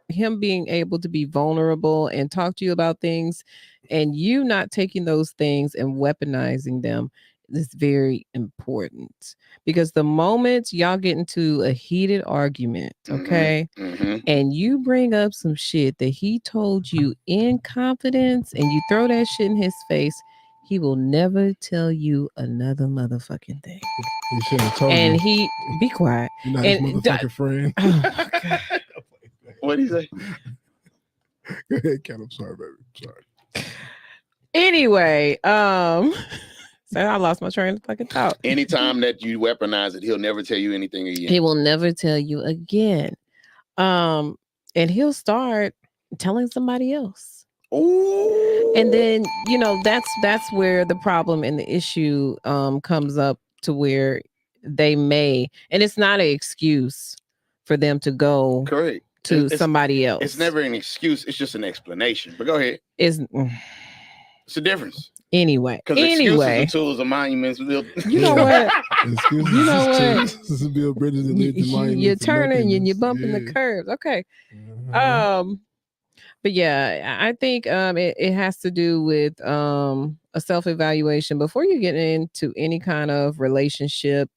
him being able to be vulnerable and talk to you about things, and you not taking those things and weaponizing them is very important, because the moment y'all get into a heated argument, okay, and you bring up some shit that he told you in confidence and you throw that shit in his face, he will never tell you another motherfucking thing. He should have told and you. he be quiet. You're not his motherfucking friend. Oh, God. What did he say? Go ahead, Ken. I'm sorry, baby. I'm sorry. Anyway, so I lost my train of fucking thought. Anytime that you weaponize it, he'll never tell you anything again. He will never tell you again. And he'll start telling somebody else. Ooh. And then, that's where the problem and the issue comes up, to where they may, and it's not an excuse for them to go correct to somebody else. It's never an excuse. It's just an explanation. But go ahead. It's a difference. Anyway. Because excuses are tools of monuments. You know what? Excuses you know what? This is build bridges and lead to monuments. You're turning and you're bumping the curves. Okay. But yeah, I think it has to do with a self-evaluation before you get into any kind of relationship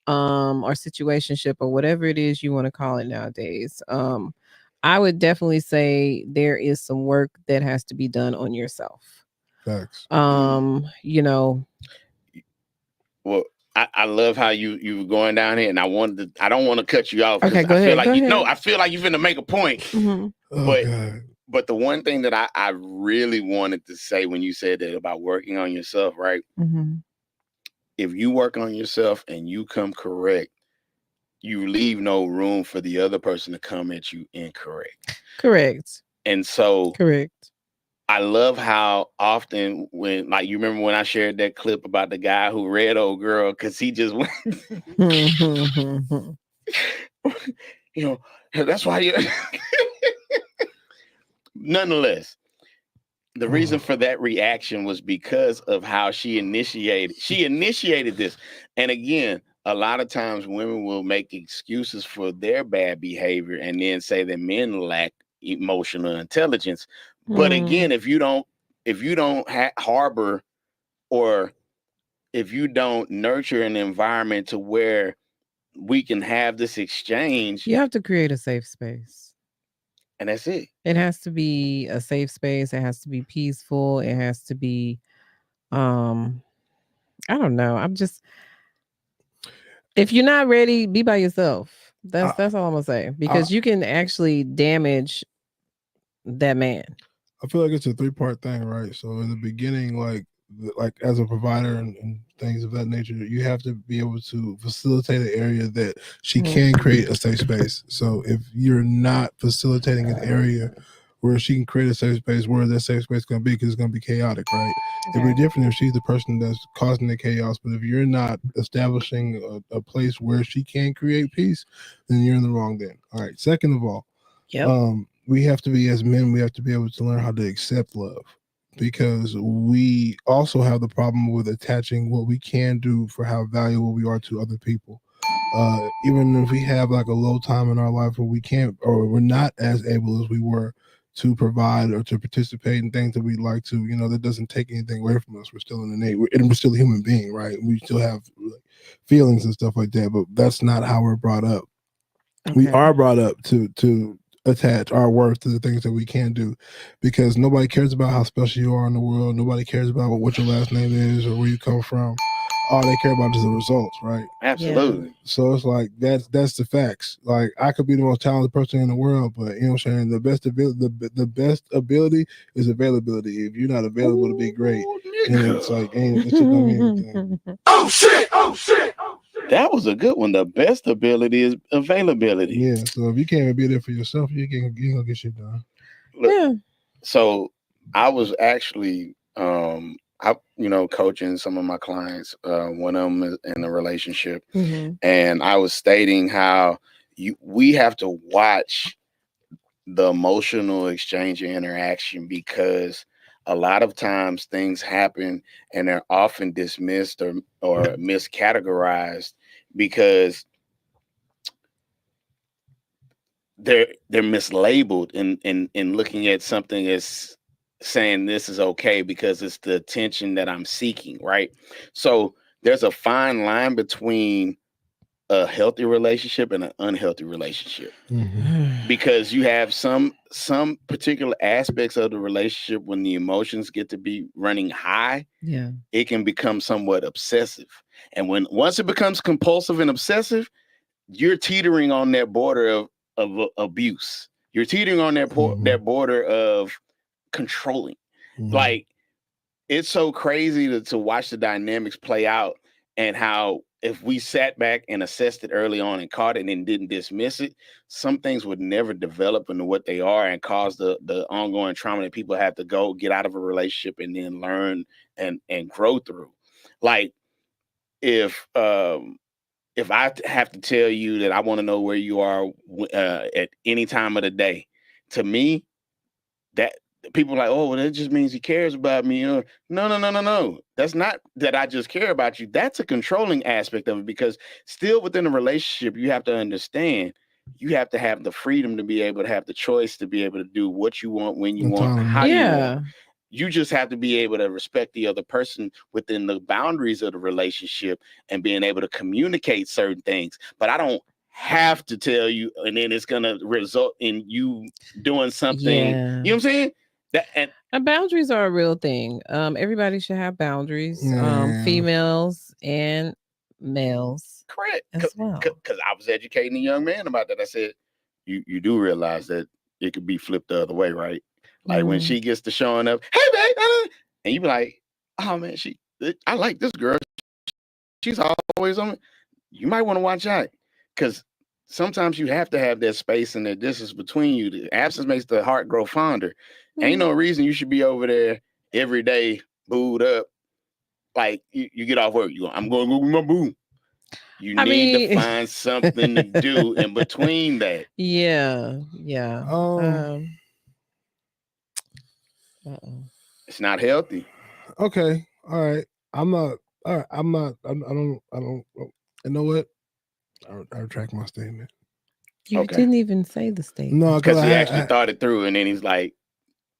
or situationship or whatever it is you want to call it nowadays. I would definitely say there is some work that has to be done on yourself. Facts. Well, I love how you were going down here, and I don't want to cut you off. Okay, go ahead. I feel like you're finna make a point. Mm-hmm. But the one thing that I really wanted to say when you said that about working on yourself, right? Mm-hmm. If you work on yourself and you come correct, you leave no room for the other person to come at you incorrect. Correct. And so correct. I love how often when, like, you remember when I shared that clip about the guy who read old girl because he just went, that's why you. Nonetheless, the reason for that reaction was because of how she initiated this. And again, a lot of times women will make excuses for their bad behavior and then say that men lack emotional intelligence. But again, if you don't if you don't harbor, or if you don't nurture an environment to where we can have this exchange, You have to create a safe space. and that's it. It has to be a safe space. It has to be peaceful. It has to be, um, I don't know. If you're not ready, be by yourself. That's all I'm gonna say, because you can actually damage that man. I feel like it's a 3-part thing, right? So in the beginning, like as a provider and things of that nature, you have to be able to facilitate an area that she can create a safe space. So if you're not facilitating an area where she can create a safe space, where that safe space is going to be, because it's going to be chaotic, right? It'd be different if she's the person that's causing the chaos, but if you're not establishing a place where she can create peace, then you're in the wrong then. All right. Second of all, we have to be, as men, we have to be able to learn how to accept love, because we also have the problem with attaching what we can do for how valuable we are to other people. Even if we have like a low time in our life where we can't, or we're not as able as we were to provide or to participate in things that we'd like to, that doesn't take anything away from us. We're still we're still a human being, right? We still have feelings and stuff like that, but that's not how we're brought up. Okay. We are brought up to attach our worth to the things that we can do, because nobody cares about how special you are in the world. Nobody cares about what your last name is or where you come from. All they care about is the results, right? Absolutely. Yeah. So it's like that's the facts. Like, I could be the most talented person in the world, but you know what I'm saying, the best ability is availability. If you're not available to be great, then it's like this shit don't mean anything. Oh shit! That was a good one. The best ability is availability. Yeah. So if you can't even be there for yourself, you ain't gonna get shit done. Look, so I was actually coaching some of my clients. One of them is in a relationship, and I was stating how we have to watch the emotional exchange and interaction, because a lot of times things happen and they're often dismissed or miscategorized, because they're mislabeled in looking at something as saying this is okay because it's the attention that I'm seeking, right? So there's a fine line between a healthy relationship and an unhealthy relationship, because you have some particular aspects of the relationship, when the emotions get to be running high, it can become somewhat obsessive, and once it becomes compulsive and obsessive, you're teetering on that border of abuse. You're teetering on that that border of controlling. Like, it's so crazy to watch the dynamics play out, and how if we sat back and assessed it early on and caught it and didn't dismiss it, some things would never develop into what they are and cause the ongoing trauma that people have to go get out of a relationship and then learn and grow through. Like, if I have to tell you that I want to know where you are at any time of the day, to me, that people are like, oh, well, that just means he cares about me. No. That's not that I just care about you. That's a controlling aspect of it, because still within a relationship, you have to understand, you have to have the freedom to be able to have the choice to be able to do what you want, when you want, how you want. You just have to be able to respect the other person within the boundaries of the relationship and being able to communicate certain things. But I don't have to tell you, and then it's going to result in you doing something. You know what I'm saying? And boundaries are a real thing. Everybody should have boundaries. Females and males. Correct. As well. Because I was educating a young man about that. I said, you do realize that it could be flipped the other way, right? Like, when she gets to showing up, hey, babe, and you be like, oh, man, I like this girl. She's always on me. You might want to watch out, because sometimes you have to have that space and that distance between you. The absence makes the heart grow fonder. Ain't no reason you should be over there every day, booed up. Like, you get off work, I'm going to go with my boo. You need to find something to do in between that. Yeah. It's not healthy. Okay. All right. I don't. You know what? I retract my statement. You didn't even say the statement. No, because he actually thought it through, and then he's like,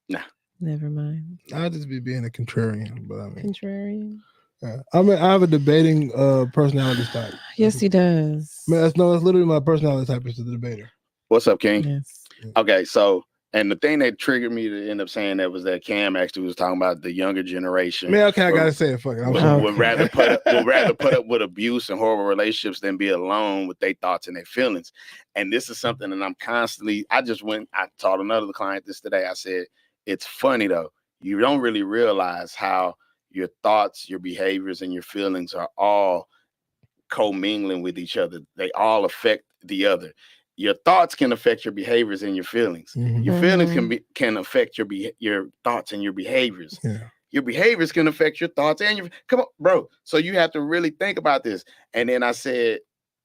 nah. Never mind. I'll just be being a contrarian, but I mean, Contrarian. I have a debating personality type. Yes, he does. Man, that's literally my personality type is the debater. What's up, King? Yes. Okay, so and the thing that triggered me to end up saying that was that Cam actually was talking about the younger generation. Man, okay, I gotta say it. Fuck it. Would rather put up with abuse and horrible relationships than be alone with their thoughts and their feelings. And this is something that I'm constantly. I taught another client this today. I said it's funny though. You don't really realize how your thoughts, your behaviors, and your feelings are all commingling with each other. They all affect the other. Your thoughts can affect your behaviors and your feelings. Mhm. Your feelings can affect your thoughts and your behaviors. Yeah. Your behaviors can affect your thoughts and your. Come on, bro. So you have to really think about this. And then I said,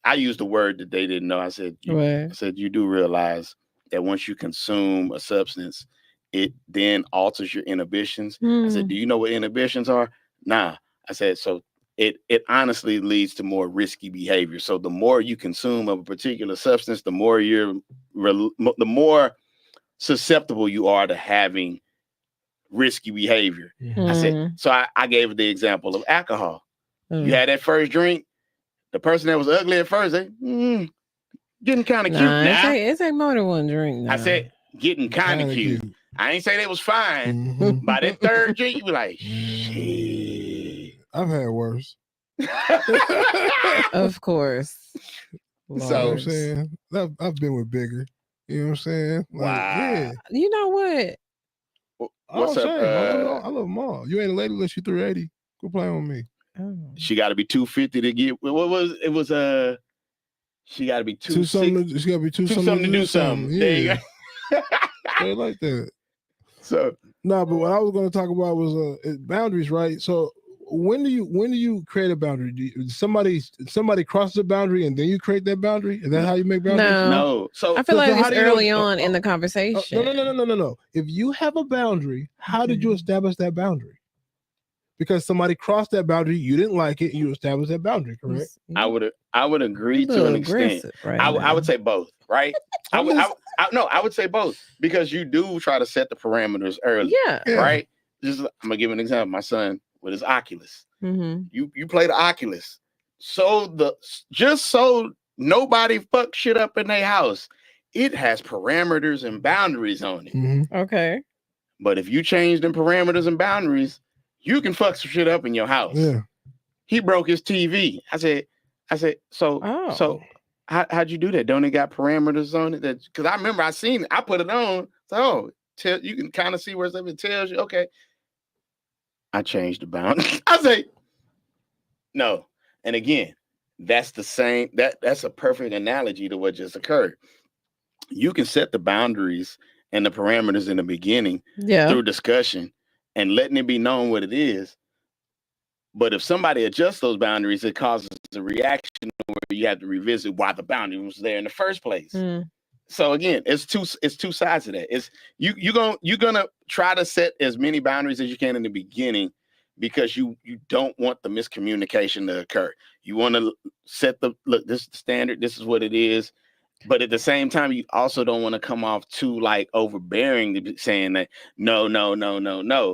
I used the word that they didn't know. I said, you do realize that once you consume a substance, it then alters your inhibitions. I said, do you know what inhibitions are? Nah. I said, so it honestly leads to more risky behavior. So the more you consume of a particular substance, the more susceptible you are to having risky behavior. I said, so I gave the example of alcohol. You had that first drink, the person that was ugly at first, they getting kind of cute now. It's a more than one drink now. I said, getting kind of cute. I ain't say they was fine. Mhm. By that third drink, you be like, shit. I've had worse. Of course. So you know what I'm saying, I've been with bigger. You know what I'm saying? Like, Wow. Yeah. You know what? What's up? I love them all. You ain't a lady unless you 380. Go play on me. Oh. She got to be 250 to get. What was it? Was she got to be 260. She got to be two something to do something. Yeah. There you go. They like that. So no, but what I was going to talk about was boundaries, right? So when do you create a boundary? Somebody crosses a boundary and then you create that boundary? Is that how you make boundaries? No. So I feel like how it's do you early know- on in the conversation. No. If you have a boundary, how did you establish that boundary? Because somebody crossed that boundary, you didn't like it, and you established that boundary, correct? I would agree to an extent. Right I would say both, right? I would say both because you do try to set the parameters early. Yeah. Right. I'm gonna give an example. My son with his Oculus. Mm-hmm. You play the Oculus, so nobody fuck shit up in their house. It has parameters and boundaries on it. Mm-hmm. Okay. But if you change them parameters and boundaries, you can fuck some shit up in your house. Yeah. He broke his TV. I said, so how'd you do that? Don't it got parameters on it? Because I remember I seen it. I put it on. So you can kind of see where it tells you. Okay. I changed the boundaries. I say, no. And again, that's the same. That's a perfect analogy to what just occurred. You can set the boundaries and the parameters in the beginning through discussion and letting it be known what it is. But if somebody adjusts those boundaries, it causes a reaction where you have to revisit why the boundary was there in the first place. So again, it's two sides of that. It's you're gonna try to set as many boundaries as you can in the beginning because you don't want the miscommunication to occur. You want to set this is the standard, this is what it is. But at the same time, you also don't want to come off too like overbearing, saying that no.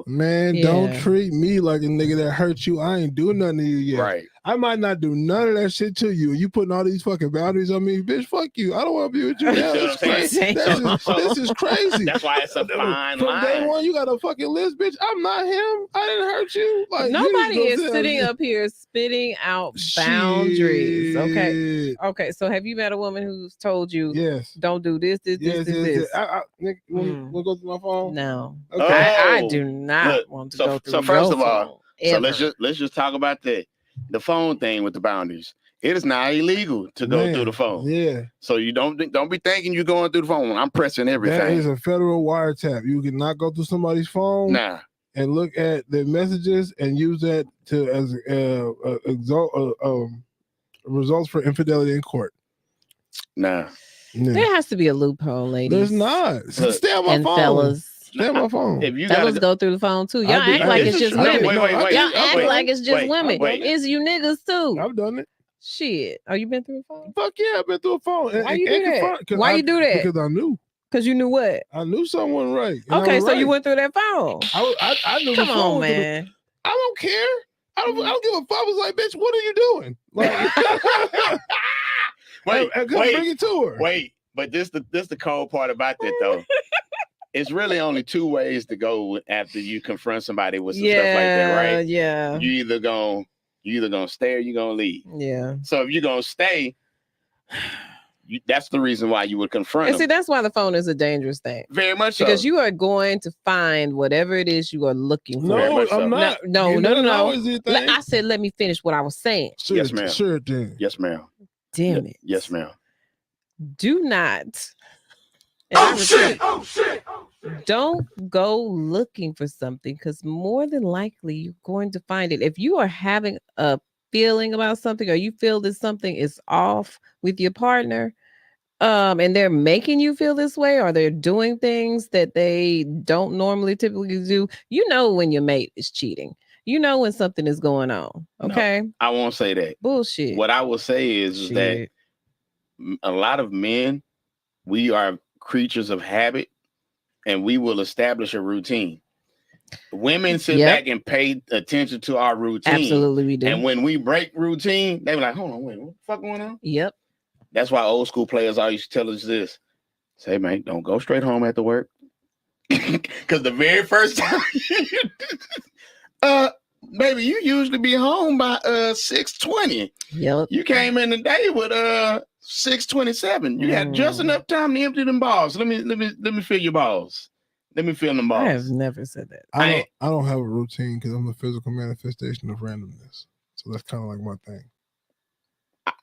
Man, don't treat me like a nigga that hurt you. I ain't doing nothing to you yet. Right. I might not do none of that shit to you. You putting all these fucking boundaries on me, bitch. Fuck you. I don't want to be with you. Now. It's crazy. This is crazy. That's why it's a fine From line. day one, you got a fucking list, bitch. I'm not him. I didn't hurt you. Like nobody you is sitting up here spitting out boundaries. Okay. So have you met a woman who's told you, yes, don't do this? Nick, we'll go through my phone. No, okay. I do not want to go through. So first of all, ever. so let's just talk about the phone thing with the boundaries. It is not illegal to go through the phone. Yeah. So you don't be thinking you're going through the phone. I'm pressing everything. That is a federal wiretap. You cannot go through somebody's phone. Nah. And look at the messages and use that as results for infidelity in court. Nah. Yeah. There has to be a loophole, ladies. There's not. Stay on my and phone. Fellas. Stay on my phone. If you fellas go through the phone too. Y'all act like it's just women. Y'all act like it's just women. It's you niggas too. I've done it. Shit. Oh, you been through a phone? Fuck yeah, I've been through a phone. Why you do that? Why you do that? Because I knew. Because you knew what? I knew someone right. and I Okay, was so you right. went through that phone. I knew Come the phone on, was gonna- man. I don't care. I don't give a fuck. I was like, bitch, what are you doing? Like, Wait, I couldn't bring it to her. wait. But this the cold part about that though. It's really only two ways to go after you confront somebody with some stuff like that, right? Yeah. You either gonna stay or you gonna leave. Yeah. So if you're gonna stay, that's the reason why you would confront And them. see, that's why the phone is a dangerous thing. Very much so. Because you are going to find whatever it is you are looking for. Very No, much so. I'm not. No. You know how is it thing? I said, let me finish what I was saying. Sure, Yes, ma'am. Sure, then. Yes, ma'am. Damn it. Yes, ma'am. Do not. Oh, shit. Don't go looking for something because more than likely you're going to find it. If you are having a feeling about something or you feel that something is off with your partner, and they're making you feel this way or they're doing things that they don't normally typically do, you know when your mate is cheating. You know when something is going on. Okay. No, I won't say that. Bullshit. What I will say is that a lot of men, we are creatures of habit and we will establish a routine. Women sit back and pay attention to our routine. Absolutely, we do. And when we break routine, they be like, hold on, wait, what the fuck going on? Yep. That's why old school players always tell us this. Say, man, don't go straight home after work. Because the very first time, baby, you usually be home by 6:20. Yep. You came in today with 6:27. You had just enough time to empty them balls. Let me feel your balls. Let me feel them balls. I have never said that. I don't have a routine because I'm the physical manifestation of randomness. So that's kind of like my thing.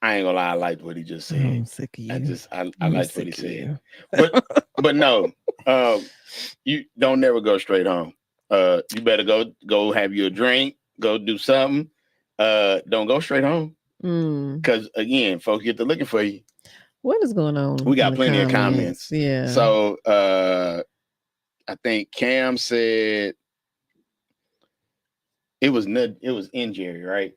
I ain't gonna lie, I liked what he just said. I'm sick of you. I liked what he said. But no, you don't never go straight home. You better go have you a drink, go do something. Don't go straight home. Because again, folks get to looking for you. What is going on? We got plenty of comments. Yeah. So I think Cam said it was in Jerry, right?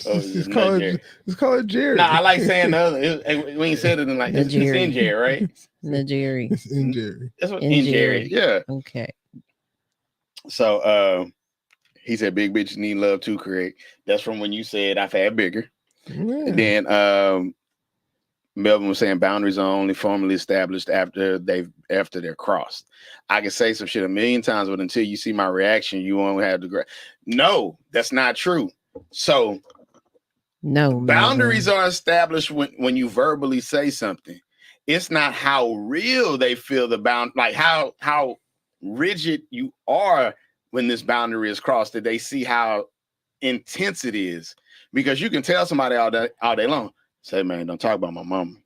Just call it Jerry. No, I like saying the other. We ain't said it in like it's in Jerry, right? The Jerry. It's in Jerry. That's what in Jerry. Yeah. Okay. So he said big bitches need love too, correct? That's from when you said I've had bigger. Yeah. And then Melvin was saying boundaries are only formally established after they're crossed. I can say some shit a million times, but until you see my reaction, you won't have the No, that's not true. So no, boundaries are established when you verbally say something. It's not how real they feel the bound, like how rigid you are when this boundary is crossed, that they see how intense it is. Because you can tell somebody all day long, say, man, don't talk about my mama.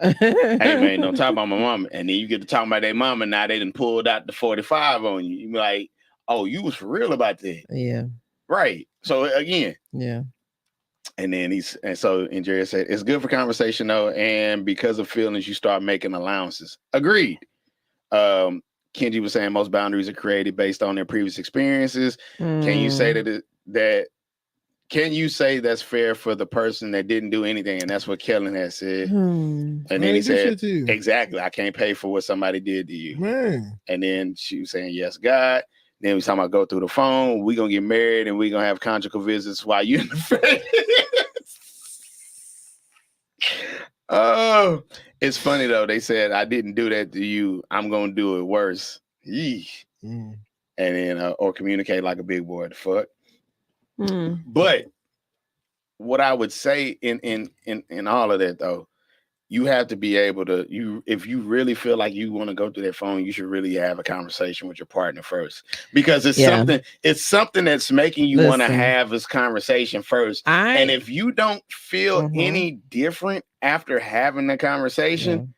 Hey, man, don't talk about my mama. And then you get to talk about their mama. Now they done pulled out the 45 on you. You be like, oh, you was for real about that. Yeah. Right. So again. Yeah. And then Jerry said, it's good for conversation though. And because of feelings, you start making allowances. Agreed. Kenji was saying most boundaries are created based on their previous experiences. Can you say can you say that's fair for the person that didn't do anything? And that's what Kellen has said. And then he said, exactly, I can't pay for what somebody did to you. Man. And then she was saying, yes, God. Then we was talking about go through the phone. We're going to get married and we're going to have conjugal visits while you're in the face. Oh, it's funny though. They said, I didn't do that to you. I'm going to do it worse. Yeesh. And then, or communicate like a big boy. The fuck. But what I would say in all of that though, you have to be able to, if you really feel like you want to go through that phone, you should really have a conversation with your partner first, because it's something that's making you want to have this conversation first. And if you don't feel any different after having the conversation,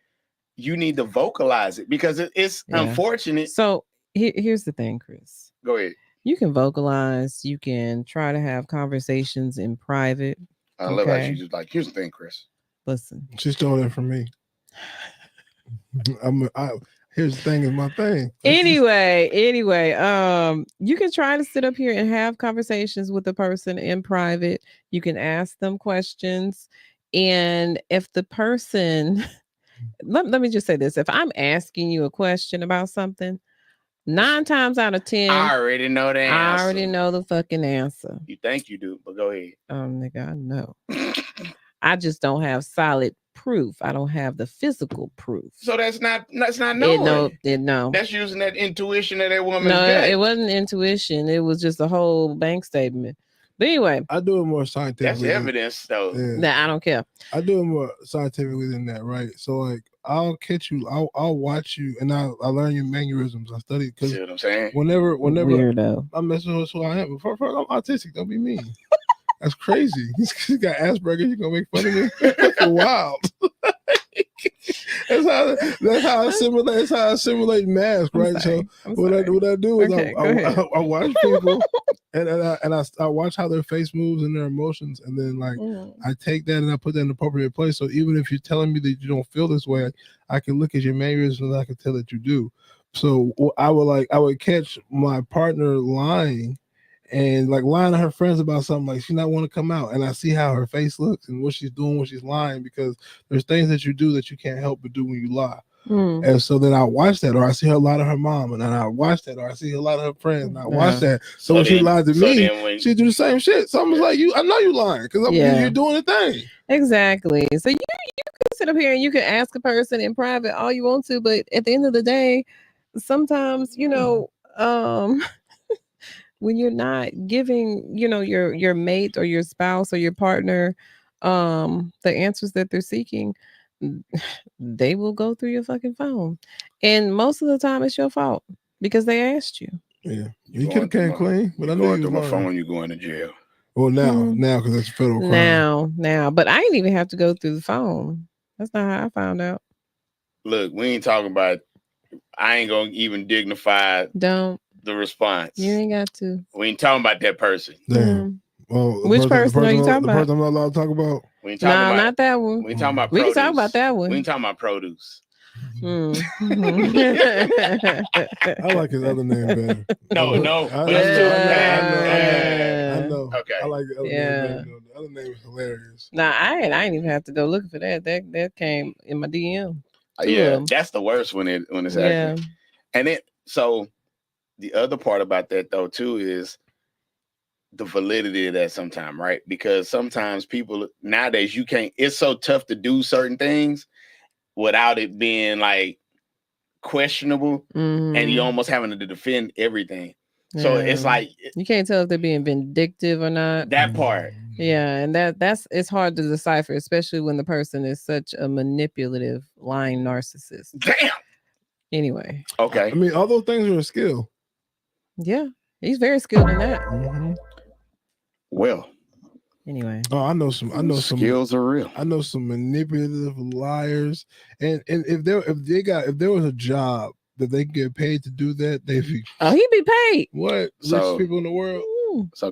you need to vocalize it, because it's unfortunate. So here's the thing, Chris. Go ahead. You can vocalize. You can try to have conversations in private. I love how she's just like, here's the thing, Chris. Listen. She stole that from me. Here's the thing is my thing. Anyway, you can try to sit up here and have conversations with the person in private. You can ask them questions. And if the person let me just say this: if I'm asking you a question about something, 9 times out of 10, I already know the answer. I already know the fucking answer. You think you do, but go ahead. Nigga, I know. I just don't have solid proof. I don't have the physical proof. So that's not knowing. No. That's using that intuition that woman's No, got. it wasn't intuition. It was just a whole bank statement. But anyway, I do it more scientifically. That's evidence, though. Nah, I don't care. I do it more scientifically than that, right? So like, I'll catch you, I'll watch you, and I learn your mannerisms. I study because See what I'm saying? whenever Weirdo. I'm messing with who I am, but first, I'm autistic. Don't be mean. That's crazy. He's got Asperger's. You gonna make fun of me? That's wild. That's how I simulate mask, right? So what I do is Okay, I watch people and I watch how their face moves and their emotions, and then like I take that and I put that in the appropriate place. So even if you're telling me that you don't feel this way, I can look at your mannerisms and I can tell that you do. So I would catch my partner lying. And like lying to her friends about something, like she not want to come out, and I see how her face looks and what she's doing when she's lying, because there's things that you do that you can't help but do when you lie. And so then I watch that, or I see her lie to her mom, and then I watch that, or I see her lie to her friends, and I watch that. So when she lied to me, she do the same shit. So I'm like, I know you lying because you're doing the thing. Exactly. So you can sit up here and you can ask a person in private all you want to, but at the end of the day, sometimes when you're not giving, your mate or your spouse or your partner the answers that they're seeking, they will go through your fucking phone. And most of the time it's your fault because they asked you. Yeah. You could have came clean, but I know you through my phone, you going to jail. Well, now because it's a federal crime. Now, but I didn't even have to go through the phone. That's not how I found out. Look, we ain't talking about. I ain't gonna even dignify. The response. You ain't got to. We ain't talking about that person. Damn. Well, which person are you talking about? The person I'm not allowed to talk about. We ain't talking about, not that one. We ain't talking about. We produce. can talk about that one. We ain't talking about produce. I like his other name better. No. I know. Okay. I like the other name. The other name is hilarious. Nah, I ain't even have to go looking for that. That came in my DM. That's the worst when it's actually. And so the other part about that though too is the validity of that sometimes, right? Because sometimes people nowadays it's so tough to do certain things without it being like questionable, and you almost having to defend everything. So it's like you can't tell if they're being vindictive or not. That part. Yeah, and it's hard to decipher, especially when the person is such a manipulative, lying narcissist. Damn. Anyway. Okay. I mean, all those things are a skill. Yeah, he's very skilled in that. Well. Anyway. Oh, I know some skills are real. I know some manipulative liars, and if there was a job that they get paid to do that, they'd be. Oh, he'd be paid. What rich people in the world? So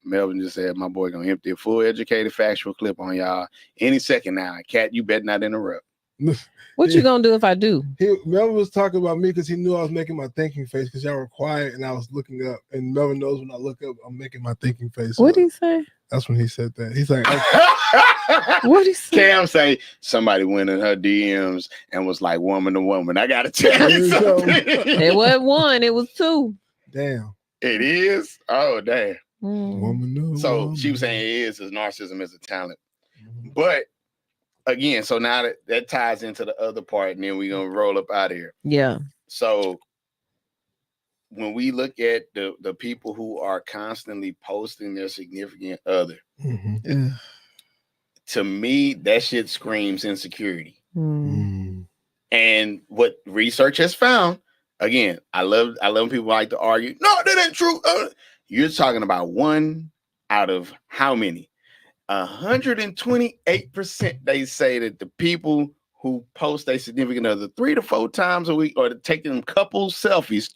Melvin just said my boy gonna empty a full educated factual clip on y'all any second now. Cat, you better not interrupt. What you gonna do if I do? Melvin was talking about me because he knew I was making my thinking face because y'all were quiet and I was looking up. And Melvin knows when I look up, I'm making my thinking face. What did he say? That's when he said that. He's like, what did he say? Cam say somebody went in her DMs and was like woman to woman. I gotta tell you something. It wasn't one, it was two. Damn. It is? Oh, damn. Woman to woman. So she was saying narcissism is a talent. But again, so now that ties into the other part, and then we're gonna roll up out of here. Yeah. So when we look at the people who are constantly posting their significant other, to me, that shit screams insecurity. And what research has found, again, I love when people like to argue. No, that ain't true. You're talking about one out of how many? 128%. They say that the people who post a significant other 3 to 4 times a week, or to take them couple selfies.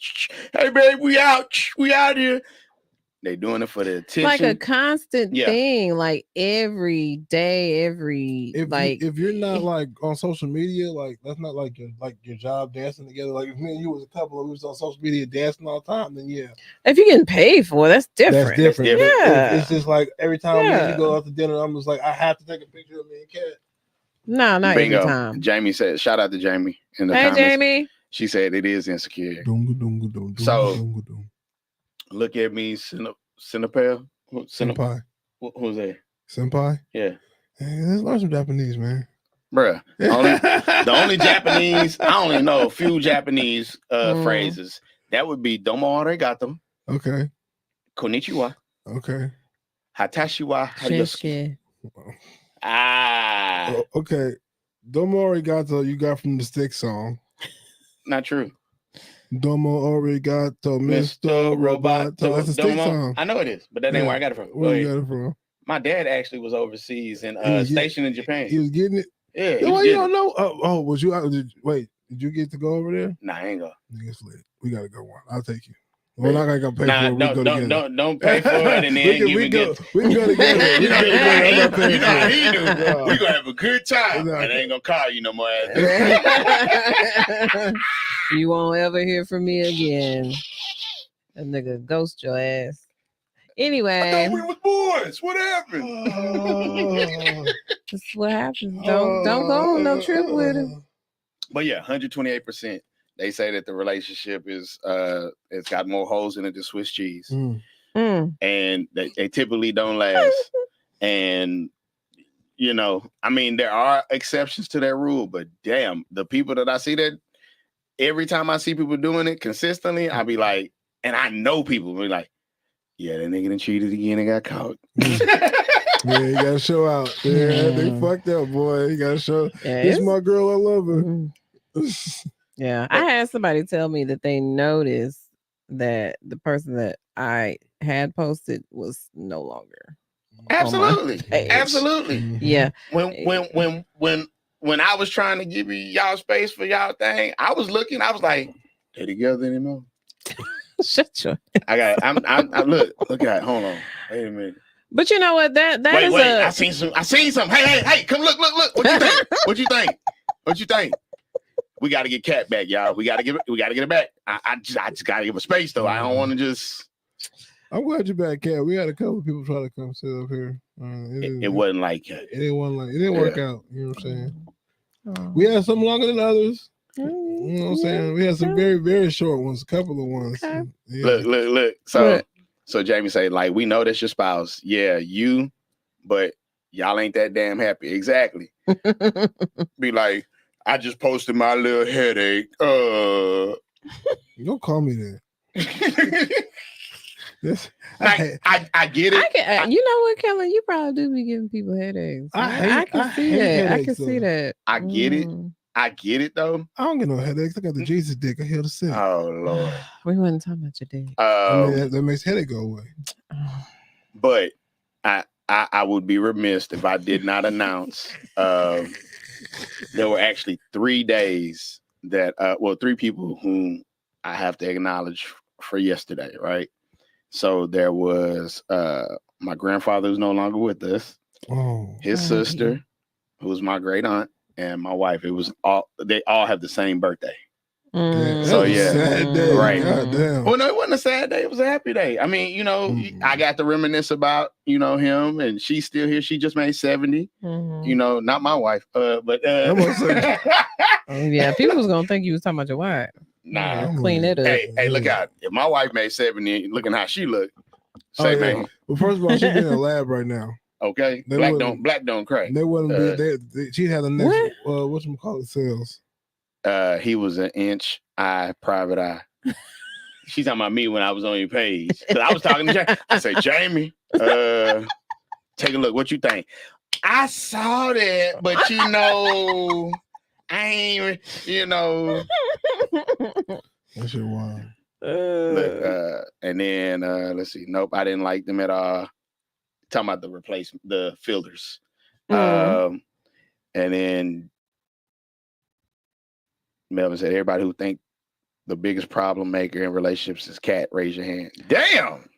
Hey, babe, we out here. They doing it for the attention. Like a constant thing, like every day, if you're not like on social media, like that's not like your job dancing together. Like if me and you was a couple and we was on social media dancing all the time, then yeah. If you're getting paid for it, that's different. That's different. Yeah. It's just like every time you go out to dinner, I'm just like, I have to take a picture of me and Kat. No, not Bingo. every time. Jamie said, shout out to Jamie in the Hey, comments. Jamie. She said it is insecure. Dunga, dunga, dunga, So- dunga, dunga. Look at me, Cinepel. Senpai. Who's that? Senpai. Yeah. Hey, let's learn some Japanese, man. Bruh. The only Japanese, I only know a few Japanese phrases. That would be domo arigato, Okay. konnichiwa, Okay. hatashi wa haryosuki. Ah, Okay. Domo arigato you got from the Stick song. not true. Domo arigato, Mr. Roboto. That's a Stick Domo. song. I know it is, but that ain't where I got it from. Go Where you ahead. got it from? My dad actually was overseas and He was stationed in Japan. He was getting it. Yeah. he Why was you getting don't it. know? Oh, was you out? Wait, did you get to go over there? Nah, I ain't go. Niggas lit. We gotta go one. I'll take you. We're not gonna pay Nah, for it. We go together. don't pay for it and then we can give it. go together. You know how he do. No. We gonna have a good time. No. And I ain't gonna call you no more. You won't ever hear from me again. That nigga ghost your ass. Anyway, was boys. What happened? this is what happens. Don't go on no trip with him. But yeah, 128%. They say that the relationship is it's got more holes in it than Swiss cheese. Mm. And they typically don't last. And you know, I mean, there are exceptions to that rule, but damn, the people that I see that every time I see people doing it consistently, I be like, and I know people be like, yeah, that nigga done cheated again and got caught. Yeah, you gotta show out. Yeah, they fucked up, boy. You gotta show. Yeah, This is my girl. I love her. Mhm. Yeah, I had somebody tell me that they noticed that the person that I had posted was no longer. Absolutely. page. Absolutely. Mhm. Yeah. When I was trying to give y'all space for y'all thing, I was looking, I was like, they together anymore? Shut your. I'm look at, hold on. Wait a minute. But you know what? That is Wait, a. I seen some. Hey, come look. What you think? What you think? We gotta get Cat back, y'all. We gotta get it back. I just gotta give her space though. I don't want to just. I'm glad you're back, Cat. We had a couple people try to come sit up here. It wasn't like that. It didn't work out. You know what I'm saying? Oh. We had some longer than others. Mm, You know what I'm saying? We had some very, very short ones, a couple of ones. Okay. Yeah. Look. So Jamie say, like, we know that's your spouse. Yeah, you, but y'all ain't that damn happy. Exactly. Be like, I just posted my little headache. Don't call me that. I get it. You know what, Kelly? You probably do be giving people headaches. I can see that. I can see that. I get it. I get it though. I don't get no headaches. I got the Jesus dick. I heal the sick. Oh Lord. We wasn't talking about your dick. I mean, that makes headache go away. But I would be remiss if I did not announce there were actually 3 days that 3 people whom I have to acknowledge for yesterday, right? So there was my grandfather who's no longer with us, his sister, who was my great aunt, and my wife. They all have the same birthday. So yeah, sad day. right. God damn. Well, no, it wasn't a sad day. It was a happy day. I mean, you know, I got to reminisce about, you know, him, and she's still here. She just made 70. You know, not my wife, but yeah, people was gonna think you was talking about your wife. Nah, clean it up. Hey, look out! If my wife made 70, looking how she look, say man. Well, first of all, she's in a lab right now. Okay, black don't crack. They wouldn't be. She had a next. Whatchamacallit sales. He was an inch eye, private eye. She's talking about me when I was on your page. I was talking to Jamie. I said, Jamie, take a look. What you think? I saw that, but you know, I ain't, you know. That shit wild. Look, and then let's see. Nope, I didn't like them at all. Talking about the replacement, the fielders. And then Melvin said, everybody who think the biggest problem maker in relationships is Cat, raise your hand. Damn.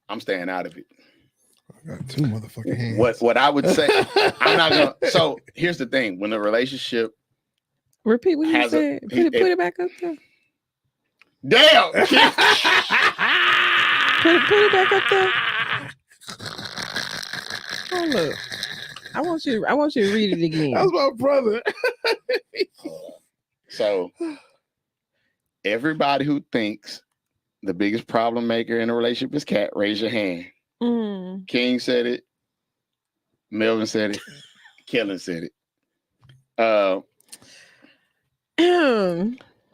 I'm staying out of it. I got 2 motherfucking hands. What I would say, I'm not gonna. So here's the thing: when a relationship, repeat what you said. Put it back up there. Damn. Put it back up there. Hold up. I want you to read it again. That's my brother. So everybody who thinks the biggest problem maker in a relationship is cat, raise your hand. Mm. King said it. Melvin said it. Kellen said it.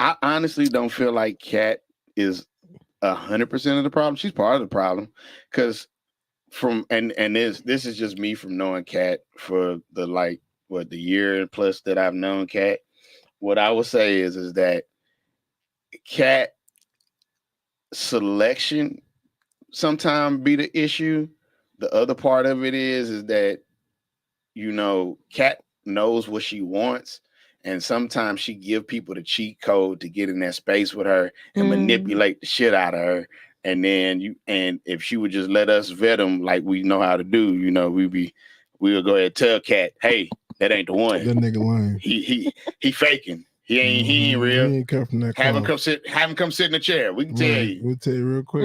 I honestly don't feel like Kat is 100% of the problem. She's part of the problem because this is just me from knowing Kat for the year plus that I've known Kat. What I would say is that Kat selection sometimes be the issue. The other part of it is that Kat knows what she wants, and sometimes she give people the cheat code to get in that space with her and manipulate the shit out of her. And then if she would just let us vet them like we know how to do, we'll go ahead and tell Kat, hey, that ain't the one. That nigga lame. He faking. He ain't real. He ain't come from that. Have him come sit in the chair. We can tell you. We'll tell you real quick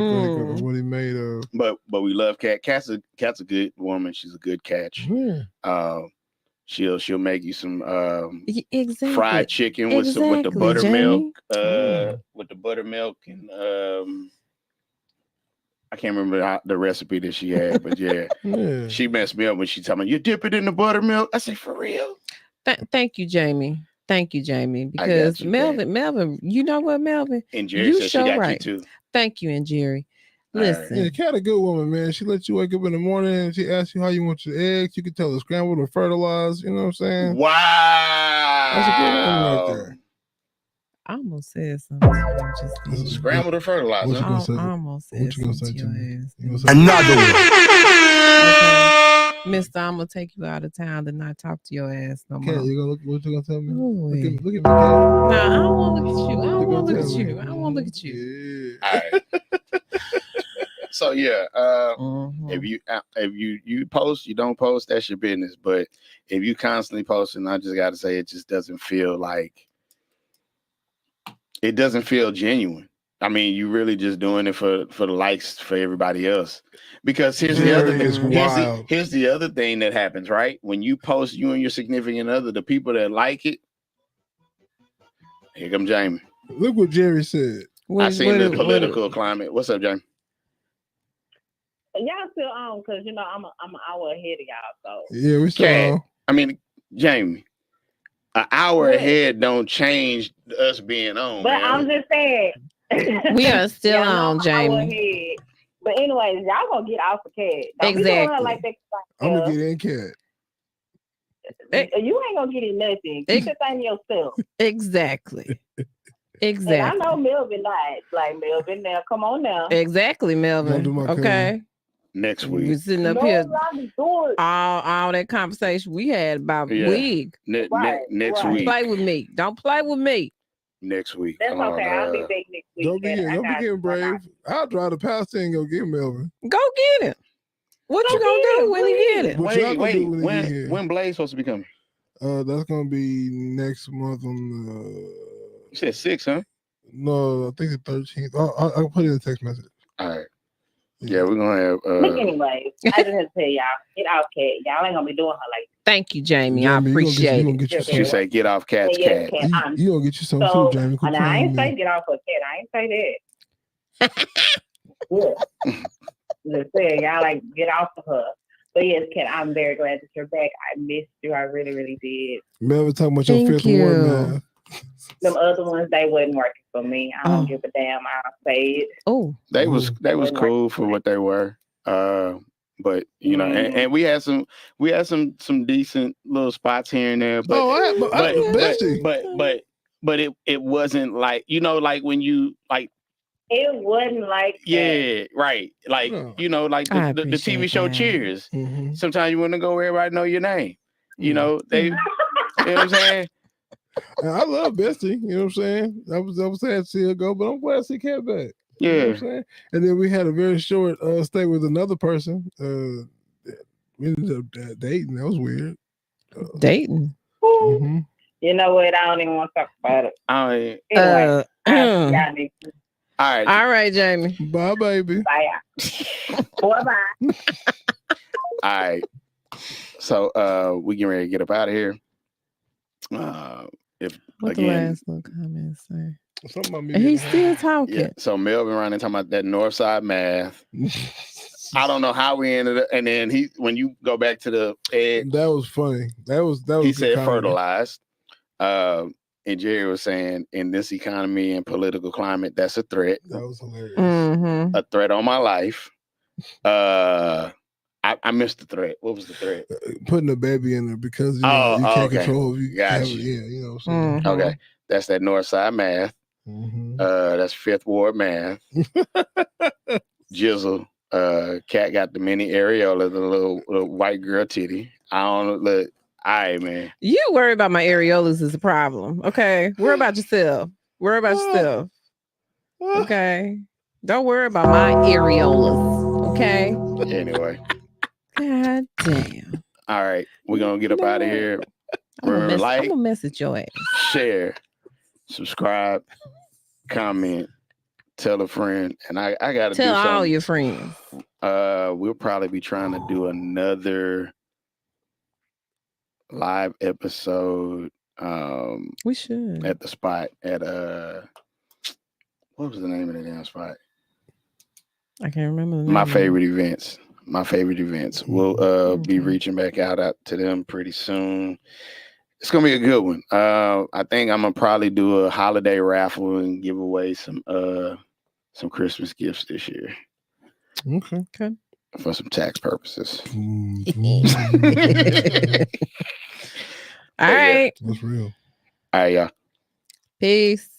what he made of. But we love Kat. Kat's a good woman. She's a good catch. Yeah. She'll make you some exactly. fried chicken with the buttermilk. With the buttermilk and I can't remember the recipe that she had, but yeah. She messed me up when she told me you dip it in the buttermilk. I say, for real? Thank you, Jamie. Thank you, Jamie. Because Melvin, you know what, Melvin? And Jerry said she got you too. Thank you, and Jerry. Listen. Yeah, Kat a good woman, man. She lets you wake up in the morning and she asks you how you want your eggs. You can tell her scrambled or fertilized. You know what I'm saying? Wow. That's a good woman right there. I almost said something. Scrambled or fertilized. I almost said something to your ass. Another one. Mister, I'm gonna take you out of town to not talk to your ass no more. Kat, you gonna look what you gonna tell me? Look at me, Kat. Nah, I don't want to look at you. I don't want to look at you. I don't want to look at you. Yeah. All right. So yeah, if you post, you don't post, that's your business. But if you constantly posting, I just got to say it just doesn't feel genuine. I mean, you really just doing it for the likes for everybody else. Because here's the other thing. Here's the other thing that happens, right? When you post you and your significant other, the people that like it, here come Jamie. Look what Jerry said. I seen the political climate. What's up, Jamie? Y'all still on because I'm an hour ahead of y'all. So yeah, we still on. I mean, Jamie, an hour ahead don't change us being on. But man. I'm just saying. We are still on, Jamie. But anyways, y'all gonna get off of Kat. Exactly. Like that, I'm gonna get in Kat. You ain't gonna get in nothing. Keep the thing yourself. Exactly. And I know Melvin lied. Like Melvin, now come on now. Exactly, Melvin. Okay. Next week. We're sitting up here. All that conversation we had about wig. Next week. Play with me. Don't play with me. Next week. That's okay. I'll be back next week. Don't be getting brave. I'll drive the pastor and go get Melvin. Go get it. What you gonna do when you get it? Wait. When Blaze supposed to be coming? That's gonna be next month on the. You said 6, huh? No, I think the 13th. I'll put it in a text message. All right. Yeah, we're gonna have. But anyways, I just have to tell y'all, get off Kat. Y'all ain't gonna be doing her like. Thank you, Jamie. I appreciate it. She say, "Get off Kat's cat." You gonna get you some too, Jamie. And I ain't say get off her Kat. I ain't say that. Yeah. Just saying, y'all like get off of her. But yes, Kat, I'm very glad that you're back. I missed you. I really, really did. Melvin talking about your fifth one, man. Them other ones, they wasn't working for me. I don't give a damn. I'll say it. Oh, they was cool for what they were. But and we had some decent little spots here and there. But but it wasn't like like when you like. It wasn't like that. Right. Like like the TV show Cheers. Mm-hmm. Sometimes you want to go where everybody know your name. They. You know what I'm saying? I love Bestie, you know what I'm saying? I was sad to see her go, but I'm glad to see Kat back. Yeah. You know what I'm saying? And then we had a very short stay with another person. We ended up dating. That was weird. Dating? Mm-hmm. You know what? I don't even want to talk about it. Anyway, all right, Jamie. Bye, baby. Bye. Bye. All right. So we getting ready to get up out of here. If What the again, last little comment say? Something about me. And being he's still high. talking. yeah. So Melvin running talking about that North Side math. I don't know how we ended up, and then when you go back to the edge, That was funny. That was he good said comedy. fertilized. And Jerry was saying, in this economy and political climate, that's a threat. That was hilarious. Mm-hmm. A threat on my life. I missed the threat. What was the threat? Putting a baby in there because you can't okay. control if you Got have you. it. Yeah, you know what I'm saying. Mhm. Okay, that's that North Side math. Mhm. That's Fifth Ward math. Jizzle. Cat got the mini areola, the little white girl titty. I don't look. All right, man. You worry about my areolas is a problem. Okay. Worry about yourself. Worry about yourself. Okay. Don't worry about my areolas. Okay. Anyway. God damn. All right. We're gonna get up out of here. Remember, I'm gonna message your ass. share, subscribe, comment, tell a friend, and I gotta Tell do something. all your friends. We'll probably be trying to do another live episode. We should. At the spot at what was the name of the damn spot? I can't remember the name. My favorite events. We'll be reaching back out to them pretty soon. It's gonna be a good one. I think I'm gonna probably do a holiday raffle and give away some Christmas gifts this year. Okay. For some tax purposes. All right. That's real. All right, y'all. Peace.